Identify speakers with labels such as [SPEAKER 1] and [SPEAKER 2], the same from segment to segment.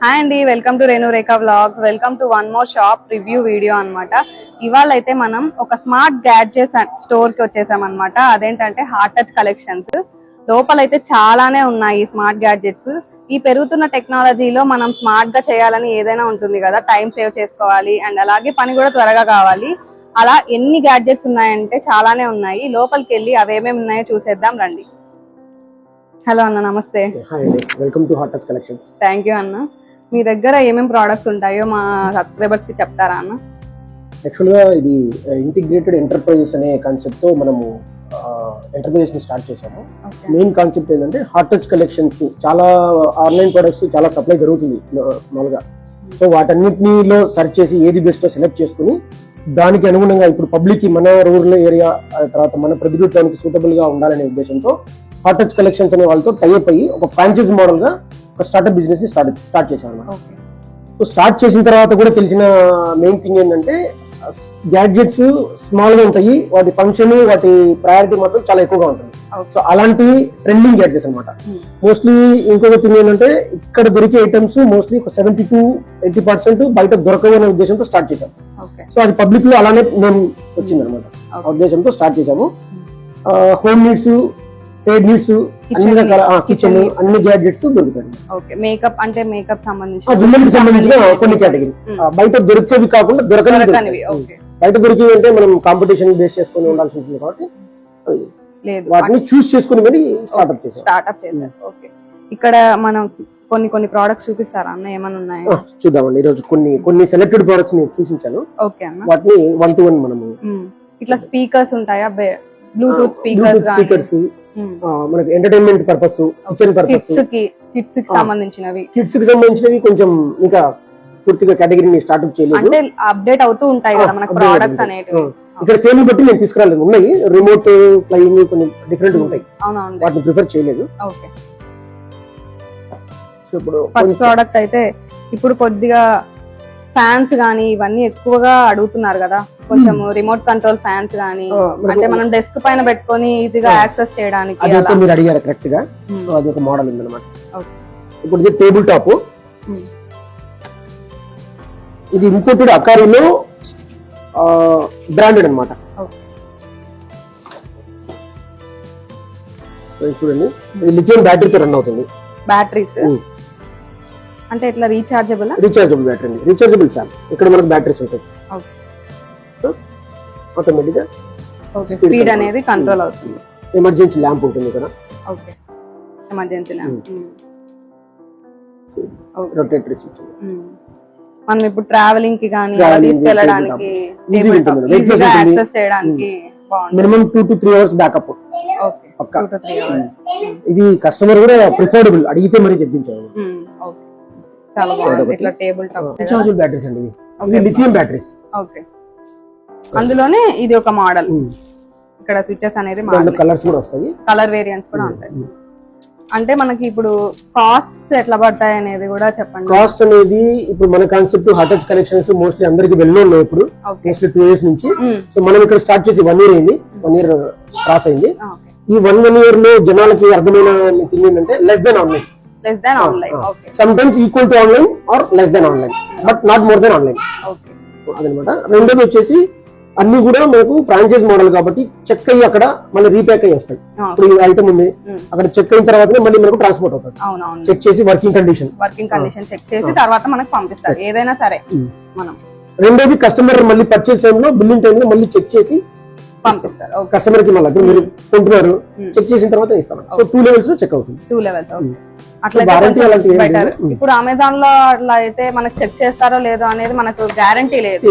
[SPEAKER 1] Hi అండి, welcome to Renu Rekha vlogs. Welcome to one more shop review video అన్నమాట. ఇవాళ అయితే మనం ఒక స్మార్ట్ గ్యాడ్జెట్స్ స్టోర్ కి వచ్చేసాం అనమాట. అదేంటంటే హార్ట్ టచ్ కలెక్షన్స్. లోపలైతే చాలానే ఉన్నాయి స్మార్ట్ గ్యాడ్జెట్స్. ఈ పెరుగుతున్న టెక్నాలజీలో మనం స్మార్ట్ గా చేయాలని ఏదైనా ఉంటుంది కదా, టైం సేవ్ చేసుకోవాలి అండ్ అలాగే పని కూడా త్వరగా కావాలి. అలా ఎన్ని గ్యాడ్జెట్స్ ఉన్నాయంటే చాలానే ఉన్నాయి. లోపలికి వెళ్ళి అవేమేమి ఉన్నాయో చూసేద్దాం రండి. హలో అన్న, నమస్తే.
[SPEAKER 2] Welcome to heart touch collections.
[SPEAKER 1] Thank you అన్న. మీ దగ్గర ఏమేమి ప్రోడక్ట్స్ ఉంటాయో మా సబ్స్క్రైబర్స్ కి చెప్తారా అన్న?
[SPEAKER 2] యాక్చువల్గా ఇది ఇంటిగ్రేటెడ్ ఎంటర్ప్రైజెస్ అనే కాన్సెప్ట్ తో మనము ఎంటర్ప్రైజెస్ ని స్టార్ట్ చేశాము. మెయిన్ కాన్సెప్ట్ ఏంటంటే హార్ట్ టచ్ కలెక్షన్స్. చాలా ఆన్లైన్ ప్రొడక్ట్స్ చాలా సప్లై జరుగుతుంది మామూలుగా. సో వాటన్నిటిలో సెర్చ్ చేసి ఏది బెస్ట్ సెలెక్ట్ చేసుకుని దానికి అనుగుణంగా ఇప్పుడు పబ్లిక్ కి మన రూరల్ ఏరియా తర్వాత మన ప్రభుత్వానికి సూటబుల్ గా ఉండాలనే ఉద్దేశంతో హార్ట్ టచ్ కలెక్షన్స్ అనే వాళ్ళతో టైఅప్ అయ్యి ఒక ఫ్రాంచైజ్ మోడల్ గా ఒక స్టార్ట్అప్ బిజినెస్ ని స్టార్ట్ చేశాను అన్నమాట. సో స్టార్ట్ చేసిన తర్వాత కూడా తెలిసిన మెయిన్ థింగ్ ఏంటంటే గ్యాడ్జెట్స్ స్మాల్ గా ఉంటాయి, వాటి ఫంక్షన్ వాటి ప్రయారిటీ మాత్రం చాలా ఎక్కువగా ఉంటుంది. సో అలాంటి ట్రెండింగ్ గ్యాడ్జెట్స్ అనమాట. మోస్ట్లీ ఇంకొక థింగ్ ఏంటంటే ఇక్కడ దొరికే ఐటమ్స్ మోస్ట్లీ 70 to 80% బయట దొరకవనే ఉద్దేశంతో స్టార్ట్ చేశాం. సో అది పబ్లిక్ లో అలానే నేను వచ్చింది అనమాట. ఆ ఉద్దేశంతో స్టార్ట్ చేశాము. హోమ్ నీడ్స్, పేడ్ నీడ్స్, అన్ని రకాల కిచెన్ అన్ని గ్యాడ్జెట్స్ దొరుకుతాయి.
[SPEAKER 1] మేకప్ అంటే మేకప్ సంబంధించిన
[SPEAKER 2] కొన్ని కేటగిరీ బయట దొరికేవి కాకుండా దొరకనివి. బయట దొరికేవి అంటే మనం కాంపిటీషన్ బేస్ చేసుకుని ఉండాల్సి ఉంటుంది కాబట్టి వాటిని చూస్ చేసుకుని మరి స్టార్ట్అప్ చేసాం.
[SPEAKER 1] ఇక్కడ మనం కొన్ని ప్రోడక్ట్స్ చూపిస్తారా అన్న? ఏమైనా ఉన్నాయా
[SPEAKER 2] చూద్దామండి. ఈరోజు కొన్ని సెలెక్టెడ్ ప్రోడక్ట్స్ నేను చూపించాను. వాటిని 1 to 1 మనము
[SPEAKER 1] ఇట్లా స్పీకర్స్ ఉంటాయా? బ్లూటూత్ స్పీకర్స్
[SPEAKER 2] మనకి entertainment purpose, kitchen purpose,
[SPEAKER 1] kids కి
[SPEAKER 2] సంబంధించినవి కొంచెం ఇంకా పూర్తిగా కేటగిరీని స్టార్ట్అప్ చేయలేదు.
[SPEAKER 1] అంటే అప్డేట్ అవుతూ ఉంటాయి కదా మనకి ప్రొడక్ట్స్ అనేటివి.
[SPEAKER 2] ఇక్కడ సేమ్ బట్టి నేను తీసుకురాలేదు. ఉన్నాయి రిమోట్ ఫ్లయింగ్ కొన్ని డిఫరెంట్ ఉంటాయి, వాటిని ప్రిఫర్ చేయలేదు.
[SPEAKER 1] ఓకే, ఇప్పుడు ఫస్ట్ ప్రోడక్ట్ అయితే ఇప్పుడు కొద్దిగా ఫ్యాన్స్ గానీ ఇవన్నీ ఎక్కువగా అడుగుతున్నారు కదా, కొంచెం రిమోట్ కంట్రోల్ ఫ్యాన్స్ గానీ, అంటే మనం డెస్క్ పైన పెట్టుకొని ఈజీగా యాక్సెస్ చేయడానికి.
[SPEAKER 2] మీరు అడిగారు కరెక్ట్ గా. అది ఒక మోడల్ ఉంది అనమాట. ఇప్పుడు ఇది టేబుల్ టాప్. ఇది ఇంపోర్టెడ్ అకారీలో బ్రాండెడ్ అనమాట. చూడండి, ఇది లిథియం బ్యాటరీతో రన్ అవుతుంది.
[SPEAKER 1] బ్యాటరీస్ అంటే ఇట్లా రీఛార్జబుల్
[SPEAKER 2] బ్యాటరీ అండి. Rechargeable fan. ఇక్కడ మనకు బ్యాటరీస్ ఉంటాయి. ఆటోమేటిక్ గా
[SPEAKER 1] స్పీడ్ అనేది కంట్రోల్ అవుతుంది.
[SPEAKER 2] ఎమర్జెన్సీ ల్యాంప్ ఉంటుంది ఇక్కడ.
[SPEAKER 1] Okay, emergency lamp.
[SPEAKER 2] Rotatory switch.
[SPEAKER 1] మనం ఇప్పుడు ట్రావెలింగ్ కి గానీ తీసుకెళ్ళడానికి ఈజీగా యాక్సెస్ చేయడానికి
[SPEAKER 2] మినిమం 2 to 3 hours బ్యాకప్. ఇది కస్టమర్ కూడా ప్రిఫరబుల్, అడిగితే మరి తెప్పించారు.
[SPEAKER 1] చాలా బాగుంది. ఇట్లా టేబుల్ టాప్
[SPEAKER 2] రీఛార్జబుల్ బ్యాటరీస్ అండి. ఇవి లిథియం బ్యాటరీస్.
[SPEAKER 1] ఓకే, అందులోనే ఇది ఒక మోడల్. ఇక్కడ స్విచెస్ అనేది
[SPEAKER 2] కలర్స్ కూడా వస్తాయి,
[SPEAKER 1] కలర్ వేరియంట్స్ కూడా ఉంటాయి. అంటే మనకి ఇప్పుడు కాస్ట్ ఎట్లా పడతాయి అనేది కూడా చెప్పండి.
[SPEAKER 2] కాస్ట్ అనేది ఇప్పుడు మన concept heart touch collections mostly అందరికి వెళ్ళి ఉన్నాయి. ఇప్పుడు మోస్ట్లీ 2 years నుంచి. సో మనం ఇక్కడ స్టార్ట్ చేసి 1 year అయింది. 1 year క్రాస్ అయింది. ఈ 1 year లో జనాలకి అర్థమైన థింగ్ ఏంటంటే less than online. Sometimes equal to online or less than online, but not more than online. అదనమాట. రెండోది వచ్చేసి అన్ని కూడా మనకు ఫ్రాంచైజ్ మోడల్ కాబట్టి చెక్ అయ్యి అక్కడ మళ్ళీ రీప్యాక్ అయ్యి వస్తాయి. ఇప్పుడు ఈ ఐటమ్ ఉంది, అక్కడ చెక్ అయిన తర్వాత మళ్ళీ మనకు ట్రాన్స్పోర్ట్ అవుతుంది. చెక్ చేసి వర్కింగ్ కండిషన్
[SPEAKER 1] చెక్ చేసి తర్వాత మనకు పంపిస్తారు ఏదైనా సరే మనం.
[SPEAKER 2] రెండోది కస్టమర్ మళ్ళీ పర్చేస్ టైంలో, బిల్లింగ్ టైంలో మళ్ళీ చెక్ చేసి పంపిస్తారు కస్టమర్ కి. మళ్ళీ మీరు కొంటున్నారు, చెక్ చేసిన తర్వాత ఇస్తాం. సో 2 levels లో చెక్ అవుతుంది.
[SPEAKER 1] 2 levels. ఇప్పుడు అమెజాన్ లో అట్లా అయితే మనకు చెక్ చేస్తారో లేదో అనేది మనకు గ్యారంటీ లేదు,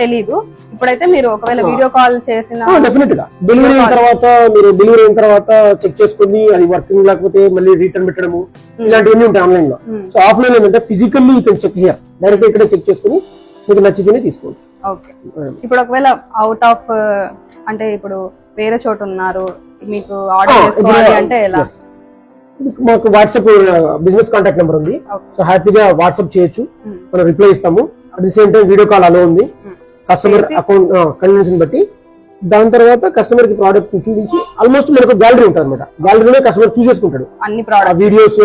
[SPEAKER 1] తెలీదు. ఇప్పుడైతే మీరు ఒకవేళ వీడియో కాల్ చేసిన
[SPEAKER 2] డెఫినెట్ గా డెలివరీ అయిన తర్వాత మీరు డెలివరీ అయిన తర్వాత చెక్ చేసుకుని అది వర్కింగ్ లేకపోతే మళ్ళీ రిటర్న్ పెట్టడము ఇలాంటివన్నీ ఉంటాయి ఆన్లైన్ లో. సో ఆఫ్లైన్ ఏంటంటే ఫిజికల్లీ ఇక్కడ చెక్ హియర్ డైరెక్ట్ ఇక్కడ చెక్ చేసుకుని మీకు నచ్చితేనే తీసుకోవచ్చు.
[SPEAKER 1] ఓకే, ఇప్పుడు ఒకవేళ అవుట్ ఆఫ్ అంటే ఇప్పుడు వేరే చోట ఉన్నారు, మీకు ఆర్డర్ చేసుకోవాలి అంటే ఎలా?
[SPEAKER 2] మాకు వాట్సాప్ బిజినెస్ కాంటాక్ట్ నెంబర్ ఉంది. సో హ్యాపీగా వాట్సాప్ చేయొచ్చు, మనం రిప్లై ఇస్తాము. At the same time video call అలో ఉంది. కస్టమర్ అకౌంట్ కన్వీనియన్స్ బట్టి దాని తర్వాత కస్టమర్ కి ప్రోడక్ట్ చూపించి ఆల్మోస్ట్ మనకు గ్యాలరీ ఉంటుంది అనమాట. గ్యాలరీలో కస్టమర్ చూసేసుకుంటాడు
[SPEAKER 1] అన్ని ప్రోడక్ట్స్,
[SPEAKER 2] వీడియోస్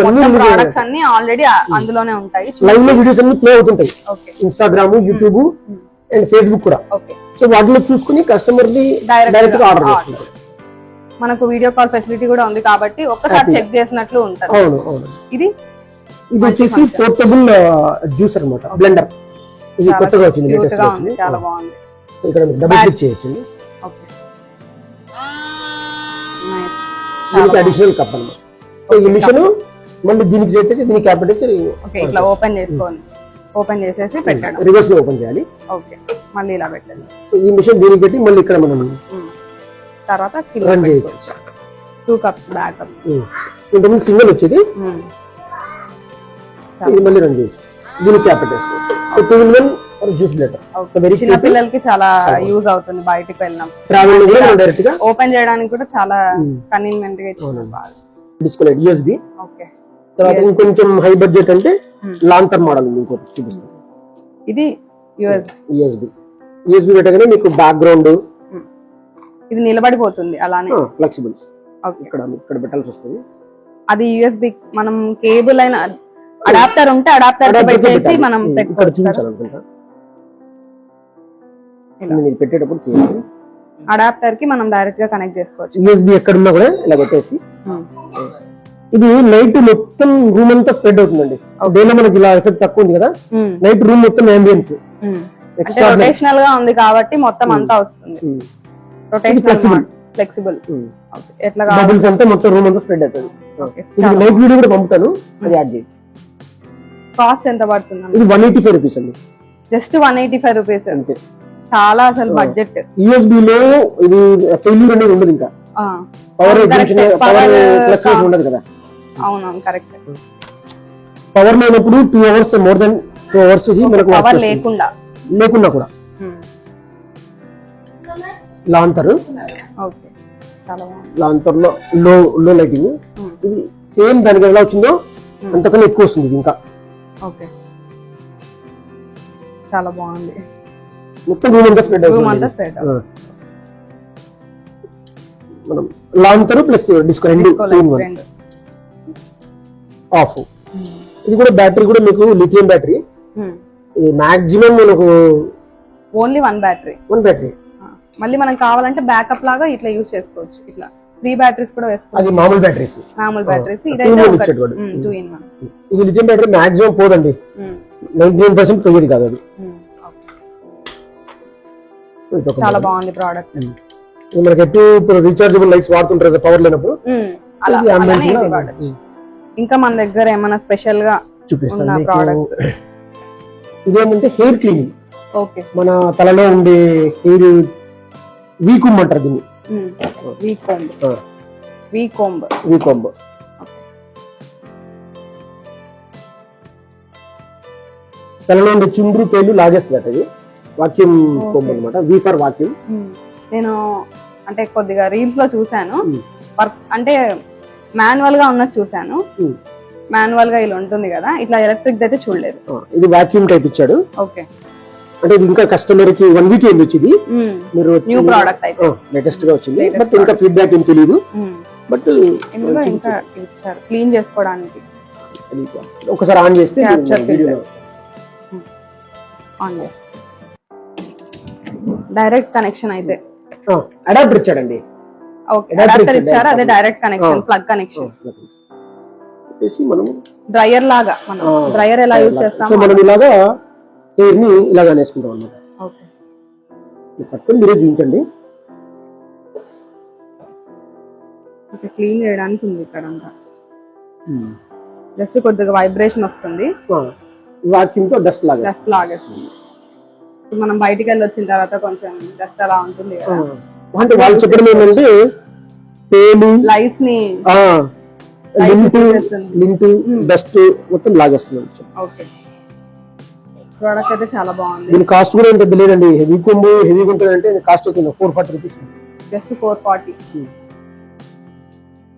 [SPEAKER 1] ప్రొడక్ట్స్ అన్ని ఆల్రెడీ అందులోనే ఉంటాయి.
[SPEAKER 2] లైవ్ లో వీడియోస్ అన్ని ప్లే అవుతుంటాయి, ఇన్స్టాగ్రామ్, యూట్యూబ్ అండ్ ఫేస్బుక్ కూడా. సో వాటిలో చూసుకుని కస్టమర్ ని డైరెక్ట్ గా ఆర్డర్ చేసుకుంటారు.
[SPEAKER 1] మనకు వీడియో కాల్ ఫెసిలిటీ కూడా ఉంది కాబట్టి ఒక్కసారి చెక్ చేసినట్లు ఉంటుంది.
[SPEAKER 2] అవును అవును.
[SPEAKER 1] ఇది
[SPEAKER 2] వచ్చేసి పోర్టబుల్ జ్యూసర్ అన్నమాట, బ్లెండర్. ఇది కొత్తగా వచ్చింది, లేటెస్ట్ గా వచ్చింది,
[SPEAKER 1] చాలా బాగుంది.
[SPEAKER 2] ఇక్కడ డబుల్ క్లిక్ చేయొచ్చు.
[SPEAKER 1] ఓకే,
[SPEAKER 2] దీనికి అడిషనల్ కప్ అన్నమాట. ఈ మిషన్ మళ్ళీ దీనికి చెప్పేసి దీనికి క్యాప్ పెట్టేసి
[SPEAKER 1] ఇట్లా ఓపెన్ చేసుకోండి, ఓపెన్ చేసేసి పెట్టండి,
[SPEAKER 2] రివర్స్ లో ఓపెన్ చేయాలి.
[SPEAKER 1] ఓకే, మళ్ళీ ఇలా పెట్టండి.
[SPEAKER 2] సో ఈ మిషన్ దీనికి పెట్టి మళ్ళీ ఇక్కడ మనం
[SPEAKER 1] తర్వాత
[SPEAKER 2] రన్ చేయొచ్చు.
[SPEAKER 1] 2 కప్స్ బ్యాకప్.
[SPEAKER 2] ఇంతకుముందు సింగిల్ వచ్చేది, ఇది మళ్ళీ రన్ చేయొచ్చు. దీనికి క్యాప్ పెట్టేసుకోవచ్చు. So 2-in-1 juice blender.
[SPEAKER 1] చిన్న పిల్లలకి చాలా యూజ్ అవుతుంది, బయటికి వెళ్ళినప్పుడు
[SPEAKER 2] ట్రావెల్ కూడా డైరెక్ట్ గా
[SPEAKER 1] ఓపెన్ చేయడానికి కూడా చాలా కన్వీనియంట్ గా ఇచ్చారు.
[SPEAKER 2] Display USB.
[SPEAKER 1] ఓకే,
[SPEAKER 2] తర్వాత ఇంకొంచెం హై బడ్జెట్ అంటే లాంతర్ మోడల్ ఉంది, ఇంకోటి చూపిస్తాను.
[SPEAKER 1] ఇది
[SPEAKER 2] యూఎస్బి పెట్టగానే మీకు బ్యాక్గ్రౌండ్
[SPEAKER 1] ఇది నిలబడిపోతుంది అలానే,
[SPEAKER 2] ఫ్లెక్సిబుల్. ఇక్కడ పెట్టాల్సి వస్తుంది.
[SPEAKER 1] అది యూఎస్బి మనం కేబుల్ అయిన అడాప్టర్ ఉంటే అడాప్టర్ పెట్టేసి మనం పెట్టుకోవచ్చు.
[SPEAKER 2] ఇది పెట్టేటప్పుడు చేయాలి.
[SPEAKER 1] అడాప్టర్ కి మనం డైరెక్ట్ గా కనెక్ట్ చేసుకోవచ్చు.
[SPEAKER 2] యూఎస్బి ఎక్కడ ఉన్నా కూడా ఇలా పెట్టేసి, ఇది నైట్ మొత్తం రూమ్ అంతా స్ప్రెడ్ అవుతుందండి. డేలో మనకి ఇలా ఎఫెక్ట్ తక్కువ ఉంది కదా, నైట్ రూమ్ మొత్తం అంబియన్స్
[SPEAKER 1] రొటేషనల్ గా ఉంది కాబట్టి మొత్తం అంతా వస్తుంది. ఫ్లెక్సిబుల్ ఎట్లా
[SPEAKER 2] బబుల్స్ అంతా మొత్తం రూమ్ అంతా స్ప్రెడ్ అవుతుంది. నైట్ వీడియో కూడా పంపుతాను, అది యాడ్ చేయండి.
[SPEAKER 1] కాస్ట్ ఎంత పడుతుంది?
[SPEAKER 2] ఇది 185 రూపీస్ అండి,
[SPEAKER 1] జస్ట్ 185 రూపీస్.
[SPEAKER 2] అంతే,
[SPEAKER 1] చాలా అసలు బడ్జెట్.
[SPEAKER 2] యూఎస్బి లో ఇది ఫెయిల్యూర్ అనేది ఉండదు, ఇంకా పవర్ ఫ్లక్చుయేషన్ ఉండదు కదా.
[SPEAKER 1] అవునవును, కరెక్ట్.
[SPEAKER 2] పవర్ లేనప్పుడు 2 hours, మోర్ దెన్ 2 hours ఇది మనకు
[SPEAKER 1] పవర్ లేకుండా
[SPEAKER 2] కూడా లాంతర్.
[SPEAKER 1] ఓకే, చాలా బాగుంది.
[SPEAKER 2] లాంతర్ లో లో లైటింగ్. ఇది సేమ్ దానికి ఎలా వచ్చిందో అంతకన్నా ఎక్కువ వస్తుంది ఇది ఇంకా.
[SPEAKER 1] ఓకే, చాలా బాగుంది.
[SPEAKER 2] మొత్తం రూమ్ అంతా స్ప్రెడ్ అవుతుంది. మనం లాంతర్ ప్లస్ డిస్కో రెండు ఆఫ్. ఇది కూడా బ్యాటరీ కూడా మీకు లిథియం బ్యాటరీ. ఇది మాక్సిమం మనకు
[SPEAKER 1] ఓన్లీ వన్ బ్యాటరీ. మళ్ళీ మనం కావాలంటే బ్యాకప్ లాగా ఇట్లా యూజ్ చేసుకోవచ్చు. ఇట్లా 3 బ్యాటరీస్ కూడా వేసుకోవచ్చు.
[SPEAKER 2] అది మామూలు బ్యాటరీస్. ఇదైతే
[SPEAKER 1] 2-in-1.
[SPEAKER 2] ఇది లిథియం బ్యాటరీ మాక్సిమం పోదండి, 99% పోయేది కాదు అది.
[SPEAKER 1] చాలా బాగుంది ప్రోడక్ట్.
[SPEAKER 2] మనకి ఎప్పుడు రీచార్జబుల్ లైట్స్ వాడుతుంటారు కదా పవర్ లేనప్పుడు.
[SPEAKER 1] ఇంకా మన దగ్గర ఏమైనా స్పెషల్ గా
[SPEAKER 2] చూపిస్తాను
[SPEAKER 1] ప్రోడక్ట్స్.
[SPEAKER 2] ఇదేమంటే హెయిర్ క్లీనింగ్.
[SPEAKER 1] ఓకే,
[SPEAKER 2] మన తలలో ఉండే హెయిర్ వీకుంబ్ అంటారు దీన్ని. వీకొంబ్. తలలో ఉండే చుండ్రు పేర్లు లాగేస్తుంది అది. వాక్యూమ్ కొంబ్ అనమాట, వి ఫర్ వాక్యూమ్.
[SPEAKER 1] నేను అంటే కొద్దిగా రీల్స్ లో చూసాను, వర్క్ అంటే మాన్యువల్ గా ఉన్నది చూసాను. మాన్యువల్ గా ఇలా ఉంటుంది కదా, ఇట్లా ఎలక్ట్రిక్ అయితే చూడలేదు.
[SPEAKER 2] ఇది వాక్యూమ్ టైప్ ఇచ్చాడు.
[SPEAKER 1] ఓకే,
[SPEAKER 2] అంటే ఇది ఇంకా కస్టమర్ కి 1 week అయింది వచ్చింది.
[SPEAKER 1] మీరు న్యూ ప్రోడక్ట్ అయితే
[SPEAKER 2] లేటెస్ట్ గా వచ్చింది, బట్ ఇంకా ఫీడ్బ్యాక్ ఏం తెలియదు. బట్
[SPEAKER 1] ఇందులో ఇంకా ఇచ్చారు క్లీన్ చేసుకోవడానికి.
[SPEAKER 2] ఒకసారి ఆన్ చేస్తే
[SPEAKER 1] డైరెక్ట్ కనెక్షన్ అయితే
[SPEAKER 2] అడాప్టర్ ఇచ్చాడండి.
[SPEAKER 1] ఓకే, అడాప్టర్ ఇచ్చారు, అదే డైరెక్ట్ కనెక్షన్, ప్లగ్ కనెక్షన్.
[SPEAKER 2] మనం
[SPEAKER 1] డ్రైయర్ లాగా, మనం డ్రైయర్ ఎలా యూజ్ చేస్తాం,
[SPEAKER 2] మనం ఇలాగా హెయిర్ ని ఇలాగా వేసుకుంటాం అన్నమాట.
[SPEAKER 1] ఓకే,
[SPEAKER 2] పట్టుకొని మీరే చూపించండి.
[SPEAKER 1] క్లీన్ చేయడానికి ఉంది ఇక్కడ అంతా. జస్ట్ కొద్దిగా వైబ్రేషన్ వస్తుంది,
[SPEAKER 2] వాక్యూమ్ తో డస్ట్
[SPEAKER 1] లాగేస్తుంది. మనం బయటికి వెళ్ళి వచ్చిన తర్వాత కొంచెం డస్ట్ అలా ఉంటుంది కదా.
[SPEAKER 2] అంటే వాళ్ళు చెప్పడం ఏంటంటే పేలు,
[SPEAKER 1] లైట్స్ ని,
[SPEAKER 2] లింట్, డస్ట్ మొత్తం లాగేస్తుంది.
[SPEAKER 1] ఓకే, ప్రోడక్ట్ అయితే చాలా బాగుంది.
[SPEAKER 2] దీని కాస్ట్ కూడా ఎంత లేదండి, హెవీ కొంబు హెవీగా ఉంటుంది అంటే కాస్ట్ అవుతుంది 440 రూపీస్.
[SPEAKER 1] జస్ట్ 440.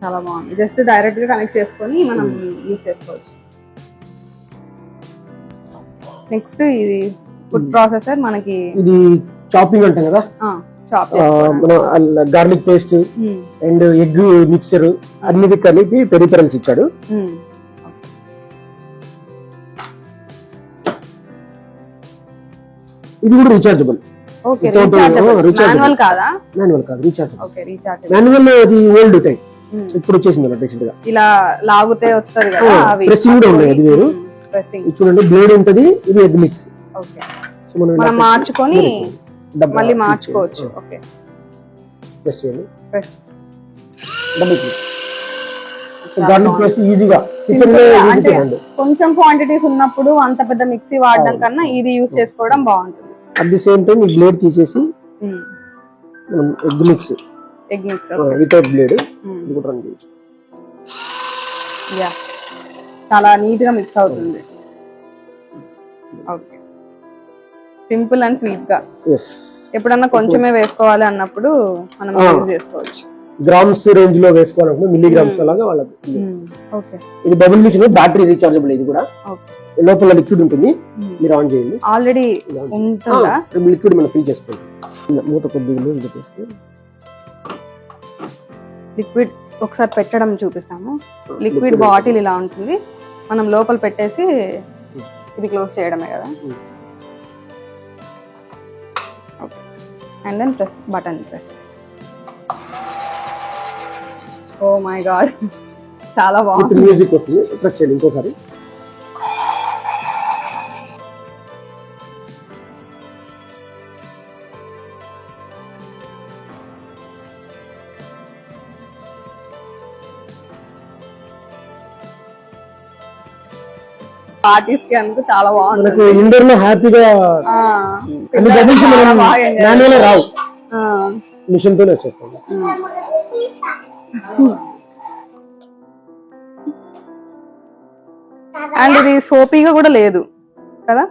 [SPEAKER 1] చాలా బాగుంది. జస్ట్ డైరెక్ట్ గా కనెక్ట్ చేసుకొని మనం యూజ్ చేసుకోవచ్చు. నెక్స్ట్ ఇది ఫుడ్ ప్రాసెసర్. మనకి
[SPEAKER 2] ఇది చాపింగ్ అంటాం కదా,
[SPEAKER 1] చాప్
[SPEAKER 2] మన garlic paste and egg mixer అన్నిటి కలిపి పెరిపెరల్స్ ఇచ్చాడు. ఇది కూడా రీచార్జబుల్.
[SPEAKER 1] మాన్యువల్ కాదా?
[SPEAKER 2] మాన్యువల్ కాదు, రీచార్జబుల్.
[SPEAKER 1] Okay, rechargeable.
[SPEAKER 2] మాన్యువల్ అది ఓల్డ్ టైప్, ఇప్పుడు వచ్చేసింది అలా రీసెంట్ గా.
[SPEAKER 1] ఇలా లాగుతే వస్తది కదా, అవి
[SPEAKER 2] ప్రెసింగ్ కూడా ఉన్నాయి. అది వేరు. ఇది చూడండి, బ్లేడ్ ఉంటది, ఇది ఎగ్ మిక్స్.
[SPEAKER 1] ఓకే, సో మనం మార్చుకొని మళ్ళీ మార్చుకోవచ్చు. ఓకే,
[SPEAKER 2] ప్రెస్ చేయండి. Press double click. Garlic paste ఈజీగా కిచెన్ లో ఈజీగా ఉంది. కొంచెం
[SPEAKER 1] క్వాంటిటీస్ ఉన్నప్పుడు అంత పెద్ద మిక్సీ వాడడం కన్నా ఇది యూస్ చేసుకోవడం బాగుంటుంది.
[SPEAKER 2] అట్ ది సేమ్ టైం ఈ బ్లేడ్ తీసేసి మనం ఎగ్ మిక్స్ వితౌట్ బ్లేడ్ ఇది కూడా రన్ చేయొచ్చు.
[SPEAKER 1] యా, చాలా నీట్ గా మిక్స్ అవుతుంది. ఓకే, సింపుల్ అండ్ స్వీట్ గా. ఎప్పుడన్నా కొంచెమే వేసుకోవాలి అన్నప్పుడు మనం యూజ్ చేసుకోవచ్చు.
[SPEAKER 2] గ్రామ్స్ రేంజ్ లో వేసుకోవాలనుకుంటే మిల్లీగ్రామ్స్ అలాగా వాళ్ళకి. ఇది బబుల్ మిషన్, బ్యాటరీ రీచార్జబుల్. ఇది కూడా లోపల లిక్విడ్ ఉంటుంది, మీరు ఆన్ చేయండి.
[SPEAKER 1] ఆల్రెడీ ఉంటుందా?
[SPEAKER 2] లిక్విడ్ మనం ఫిల్ చేసుకోండి. మూత కొద్దిగా లూజ్ పెట్టేస్తే
[SPEAKER 1] లిక్విడ్ ఒకసారి పెట్టడం చూపిస్తాము. లిక్విడ్ బాటిల్ ఇలా ఉంటుంది, మనం లోపల పెట్టేసి ఇది క్లోజ్ చేయడమే కదా. And then press button. Press. Oh my God, చాలా బాగుంది.
[SPEAKER 2] మ్యూజిక్ వస్తుంది. ప్రెస్ చేయండి ఇంకోసారి.
[SPEAKER 1] పార్టీస్ కి అందుకు చాలా బాగుంది.
[SPEAKER 2] మనకు ఇండోర్ లో హ్యాపీగా మాన్యువల్ రావు, మిషన్ తోనే వచ్చేస్తుంది.
[SPEAKER 1] అండ్ ఇది సోపీగా కూడా లేదు కదా?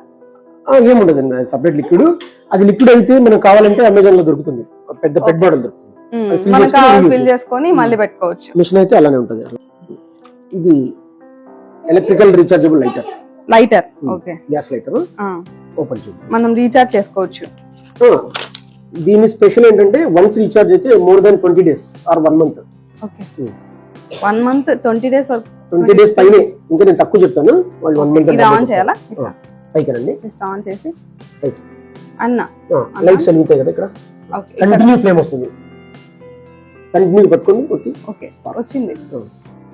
[SPEAKER 2] ఏముండదండి, సపరేట్ లిక్విడ్. అది లిక్విడ్ అయితే మనకు కావాలంటే అమెజాన్ లో దొరుకుతుంది, పెద్ద పెద్ద బాటిల్ దొరుకుతుంది,
[SPEAKER 1] ఫిల్ చేసుకొని మళ్ళీ పెట్టుకోవచ్చు.
[SPEAKER 2] మిషన్ అయితే అలానే ఉంటుంది. ఇది electrical rechargeable lighter.
[SPEAKER 1] Okay,
[SPEAKER 2] gas lighter. Open చేయండి,
[SPEAKER 1] మనం రీచార్జ్ చేసుకోవచ్చు.
[SPEAKER 2] దీని స్పెషల్ ఏంటంటే వన్స్ రీచార్జ్ అయితే more than 20 days or 1 month.
[SPEAKER 1] ఓకే, 1 month 20 days
[SPEAKER 2] 20 days పైనే. ఇంకా నేను తక్కువ చెప్తాను. వాళ్ళు 1 month.
[SPEAKER 1] ఇది ఆన్ చేయాలా?
[SPEAKER 2] పైకనండి,
[SPEAKER 1] జస్ట్ ఆన్ చేసి అన్న
[SPEAKER 2] లైట్స్ వెలుగుతాయి కదా ఇక్కడ. కంటిన్యూ ఫ్లేమ్ వస్తుంది, కంటిన్యూ పట్టుకోండి.
[SPEAKER 1] ఓకే, వచ్చింది.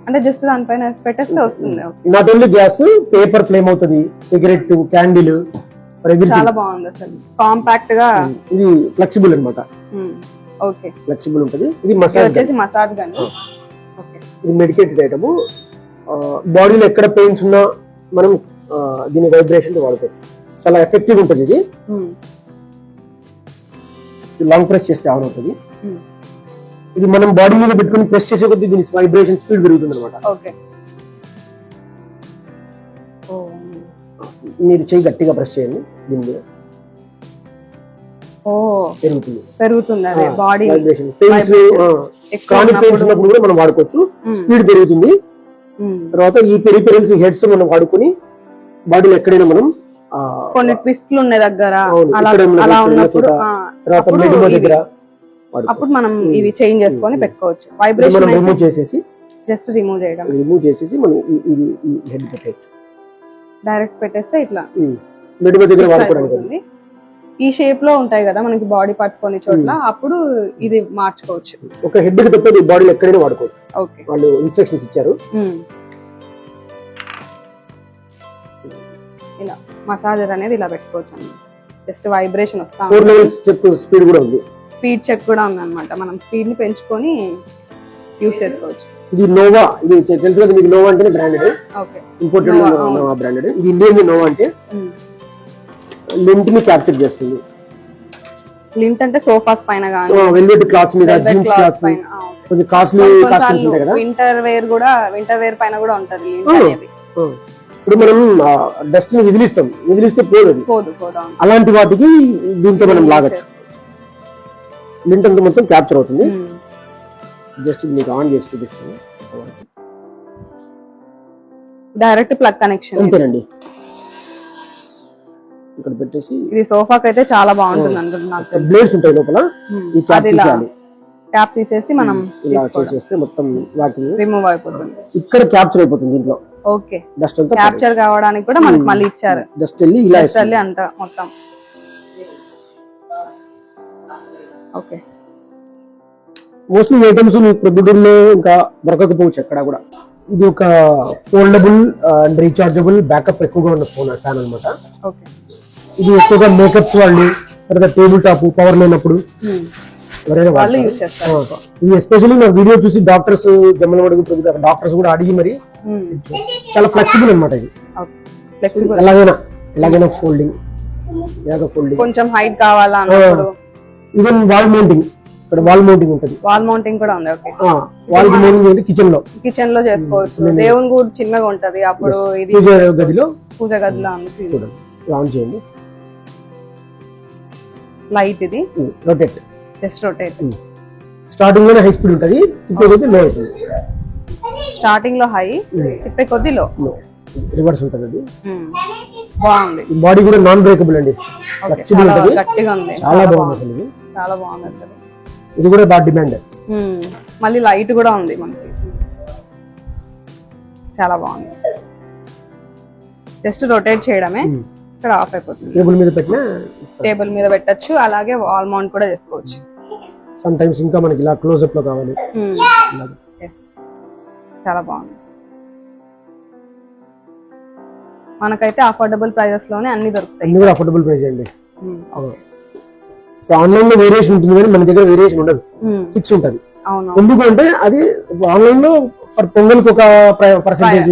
[SPEAKER 1] అంటే జస్ట్ దానిపైన పెట్టేస్తే వస్తుంది.
[SPEAKER 2] Not only gas, paper flame అవుతుంది, సిగరెట్, క్యాండిల్,
[SPEAKER 1] చాలా బాగుంది అసలు. కాంపాక్ట్ గా.
[SPEAKER 2] ఇది ఫ్లెక్సిబుల్ అన్నమాట.
[SPEAKER 1] ఓకే,
[SPEAKER 2] ఫ్లెక్సిబుల్ ఉంటుంది. ఇది మసాజ్
[SPEAKER 1] గన్. ఓకే,
[SPEAKER 2] ఇది మెడికేటెడ్ ఐటమ్. బాడీలో ఎక్కడ పెయిన్స్ ఉన్నా మనం దీని వైబ్రేషన్ వాడుకోవచ్చు. చాలా ఎఫెక్టివ్ ఉంటుంది. ఇది లాంగ్ ప్రెస్ చేస్తే ఆన్ అవుతుంది. ఇది మనం బాడీ మీద పెట్టుకుని ప్రెస్ చేసే కొద్దీ దీని వైబ్రేషన్ స్పీడ్ పెరుగుతుంది అనమాట. మీరు చెయ్యి గట్టిగా ప్రెస్ చేయండి, దీని మీద
[SPEAKER 1] పెరుగుతుంది బాడీ
[SPEAKER 2] వైబ్రేషన్. క్రానిక్ పెయిన్స్ ఉన్నప్పుడు కూడా మనం వాడుకోవచ్చు, స్పీడ్ పెరుగుతుంది. తర్వాత ఈ పెరిఫెరల్స్ హెడ్స్ మనం వాడుకొని బాడీలో ఎక్కడైనా మనం
[SPEAKER 1] కొన్ని ట్విస్ట్లు ఉన్న దగ్గర
[SPEAKER 2] తర్వాత మెడ దగ్గర
[SPEAKER 1] అప్పుడు మనం ఇవి చేంజ్ చేసుకొని పెట్టుకోవచ్చు. వైబ్రేషన్
[SPEAKER 2] రిమూవ్ చేసేసి
[SPEAKER 1] జస్ట్ రిమూవ్
[SPEAKER 2] చేసేసి మనం ఇది హెడ్ పెట్టేయచ్చు.
[SPEAKER 1] డైరెక్ట్ పెట్టేస్తే ఇట్లా
[SPEAKER 2] మెడ దగ్గర వాడుకోవడానికి.
[SPEAKER 1] ఈ షేప్ లో ఉంటాయి కదా మనకి బాడీ పార్ట్స్ కొన్ని చోట్ల, అప్పుడు ఇది మార్చుకోవచ్చు.
[SPEAKER 2] ఒక హెడ్ కి తప్ప బాడీలో ఎక్కడైనా వాడుకోవచ్చు. ఓకే, వాళ్ళు ఇన్స్ట్రక్షన్స్ ఇచ్చారు.
[SPEAKER 1] ఇలా మసాజర్ అనేది ఇలా పెట్టుకోవచ్చు అన్నమాట. జస్ట్ వైబ్రేషన్ వస్తా.
[SPEAKER 2] 4 levels చెక్ స్పీడ్ కూడా ఉంది.
[SPEAKER 1] స్పీడ్ చెక్ కూడా ఉంది అన్నమాట. మనం స్పీడ్ ని పెంచుకొని యూస్ చేసుకోవచ్చు.
[SPEAKER 2] ఇది నోవా, ఇది తెలుసు కదా మీకు. నోవా అంటే బ్రాండెడ్, ఇంపోర్టెడ్ నోవా బ్రాండెడ్. ఇది ఇండియన్ నోవా అంటే లింట్ ని క్యాప్చర్ చేస్తుంది.
[SPEAKER 1] లింట్ అంటే సోఫాస్ పైన గాని,
[SPEAKER 2] వెల్వెట్ క్లాత్స్ మీద, జీన్స్ క్లాత్స్, కొంచెం కాస్ట్లీ కాస్ట్యూమ్స్ ఉంటాయి కదా.
[SPEAKER 1] వింటర్ వేర్ పైన కూడా ఉంటది లింట్ అనేది.
[SPEAKER 2] ఇప్పుడు మనం డస్ట్ ని విదిలిస్తే పోదు. అలాంటి వాటికి దీంతో మనం లాగచ్చు. లింట్ అంతా మొత్తం క్యాప్చర్ అవుతుంది. జస్ట్ మీకు ఆన్ చేసి చూపిస్తాను.
[SPEAKER 1] డైరెక్ట్ ప్లగ్ కనెక్షన్
[SPEAKER 2] అంతేనండి. ఇక్కడ పెట్టేసి
[SPEAKER 1] ఇది సోఫాకి అయితే చాలా బాగుంటుంది అనుకుంటున్నాను.
[SPEAKER 2] బ్లేడ్స్ ఉంటాయి లోపల, ఈ క్యాప్ తీయాలి.
[SPEAKER 1] క్యాప్ తీసేసి మనం
[SPEAKER 2] ఇలా చేసేస్తే మొత్తం వాటిని
[SPEAKER 1] రిమూవ్ అయిపోతుంది.
[SPEAKER 2] ఇక్కడ క్యాప్చర్ అయిపోతుంది దీంట్లో.
[SPEAKER 1] ఓకే,
[SPEAKER 2] డస్ట్ అంతా
[SPEAKER 1] క్యాప్చర్ కావడానికి కూడా మనకి మళ్ళీ ఇచ్చారు.
[SPEAKER 2] డస్ట్ వెళ్ళి ఇలా
[SPEAKER 1] అంట మొత్తం. ఓకే,
[SPEAKER 2] మోస్ట్లీ ఐటమ్స్ ప్రొడ్యూటర్లో ఇంకా దొరకకపోవచ్చు ఎక్కడ కూడా. ఇది ఒక ఫోల్డబుల్ అండ్ రీచార్జబుల్ బ్యాకప్ ఎక్కువగా ఉన్న ఫ్యాన్ అనమాట.
[SPEAKER 1] ఓకే, ఇది
[SPEAKER 2] ఎక్కువగా మేకప్స్ వాళ్ళు, తర్వాత టేబుల్ టాప్ పవర్ లేనప్పుడు ఎవరైనా
[SPEAKER 1] వాళ్ళు యూస్ చేస్తారు.
[SPEAKER 2] ఇది ఎస్పెషల్లీ నా వీడియో చూసి డాక్టర్స్, జమ్మలమడుగు డాక్టర్స్ కూడా అడిగి మరి చాలా ఫ్లెక్సిబుల్ అనమాట. ఇది
[SPEAKER 1] ఫ్లెక్సిబుల్,
[SPEAKER 2] ఎలాగైనా ఫోల్డింగ్,
[SPEAKER 1] కొంచెం హైట్ కావాలా అన్నప్పుడు
[SPEAKER 2] ఈవెన్ వాల్ మౌంటింగ్, ఇక్కడ వాల్ మౌంటింగ్ ఉంటుంది.
[SPEAKER 1] వాల్ మౌంటింగ్ కూడా ఉంది. ఓకే,
[SPEAKER 2] వాల్ మౌంటింగ్ అయితే కిచెన్ లో
[SPEAKER 1] చేసుకోవచ్చు. దేవుని కూడా చిన్నగా ఉంటది, అప్పుడు ఇది పూజ గదిలో ఉంది.
[SPEAKER 2] చూడండి, ఆన్ చేయండి.
[SPEAKER 1] లైట్ ఇది
[SPEAKER 2] రొటేట్,
[SPEAKER 1] జస్ట్ రొటేట్.
[SPEAKER 2] స్టార్టింగ్ లోనే హై స్పీడ్ ఉంటది, తిప్పే కొద్ది లో అవుతుంది.
[SPEAKER 1] స్టార్టింగ్ లో హై, తిప్పే కొద్ది లో
[SPEAKER 2] రివర్స్ ఉంటది. అది
[SPEAKER 1] బాగుంది.
[SPEAKER 2] బాడీ కూడా నాన్ బ్రేకబుల్ అండి, ఫ్లెక్సిబుల్ ఉంటది,
[SPEAKER 1] గట్టిగా ఉంది.
[SPEAKER 2] చాలా బాగుంది అసలు. ఇది
[SPEAKER 1] చాలా బాగుంది.
[SPEAKER 2] ఇది కూడా బాగా డిమాండ్.
[SPEAKER 1] మళ్ళీ లైట్ కూడా ఉంది మనకి, చాలా బాగుంది. జస్ట్ రొటేట్ చేయడమే, ఇక్కడ ఆఫ్ అయిపోతుంది. టేబుల్ మీద పెట్టచ్చు, అలాగే వాల్ మౌంట్ కూడా చేసుకోవచ్చు.
[SPEAKER 2] సమ్ టైమ్స్ ఇంకా మనకి ఇలా క్లోజ్ అప్ లో కావాలి.
[SPEAKER 1] చాలా బాగుంది. మనకైతే అఫోర్డబుల్ ప్రైజెస్ లోనే అన్ని దొరుకుతాయి.
[SPEAKER 2] అన్ని కూడా అఫోర్డబుల్ ప్రైస్ అండి. ఆన్లైన్ లో వేరియేషన్ ఉంటుంది కానీ మన దగ్గర వేరియేషన్ ఉండదు, ఫిక్స్ ఉంటది. ఎందుకంటే అది ఆన్లైన్ లో ఫర్ పొంగల్ కి ఒక పర్సెంటేజ్,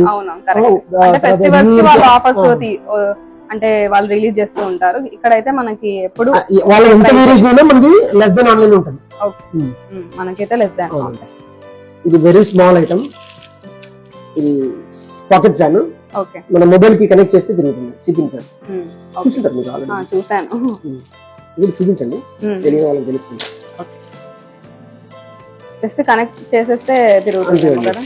[SPEAKER 1] అంటే వాళ్ళు రిలీజ్ చేస్తూ ఉంటారు. ఇక్కడైతే మనకి ఎప్పుడు
[SPEAKER 2] వాళ్ళ ఎంత వేరియేషన్ అయినా మనకి లెస్ దెన్ ఆన్లైన్ లో ఉంటుంది.
[SPEAKER 1] మనకైతే లెస్ దెన్.
[SPEAKER 2] ఇది వెరీ స్మాల్ ఐటమ్, ఇది పాకెట్ ఫ్యాన్. మన మొబైల్ కి కనెక్ట్ చేస్తే తిరుగుతుంది. సీలింగ్ ఫ్యాన్ చూసింటారు మీరు ఆల్రెడీ.
[SPEAKER 1] చూసాను.
[SPEAKER 2] ఇది చూపించండి, తెలియని వాళ్ళకి తెలుస్తుంది.
[SPEAKER 1] జస్ట్ కనెక్ట్ చేసేస్తే తిరుగుతుంది కదా.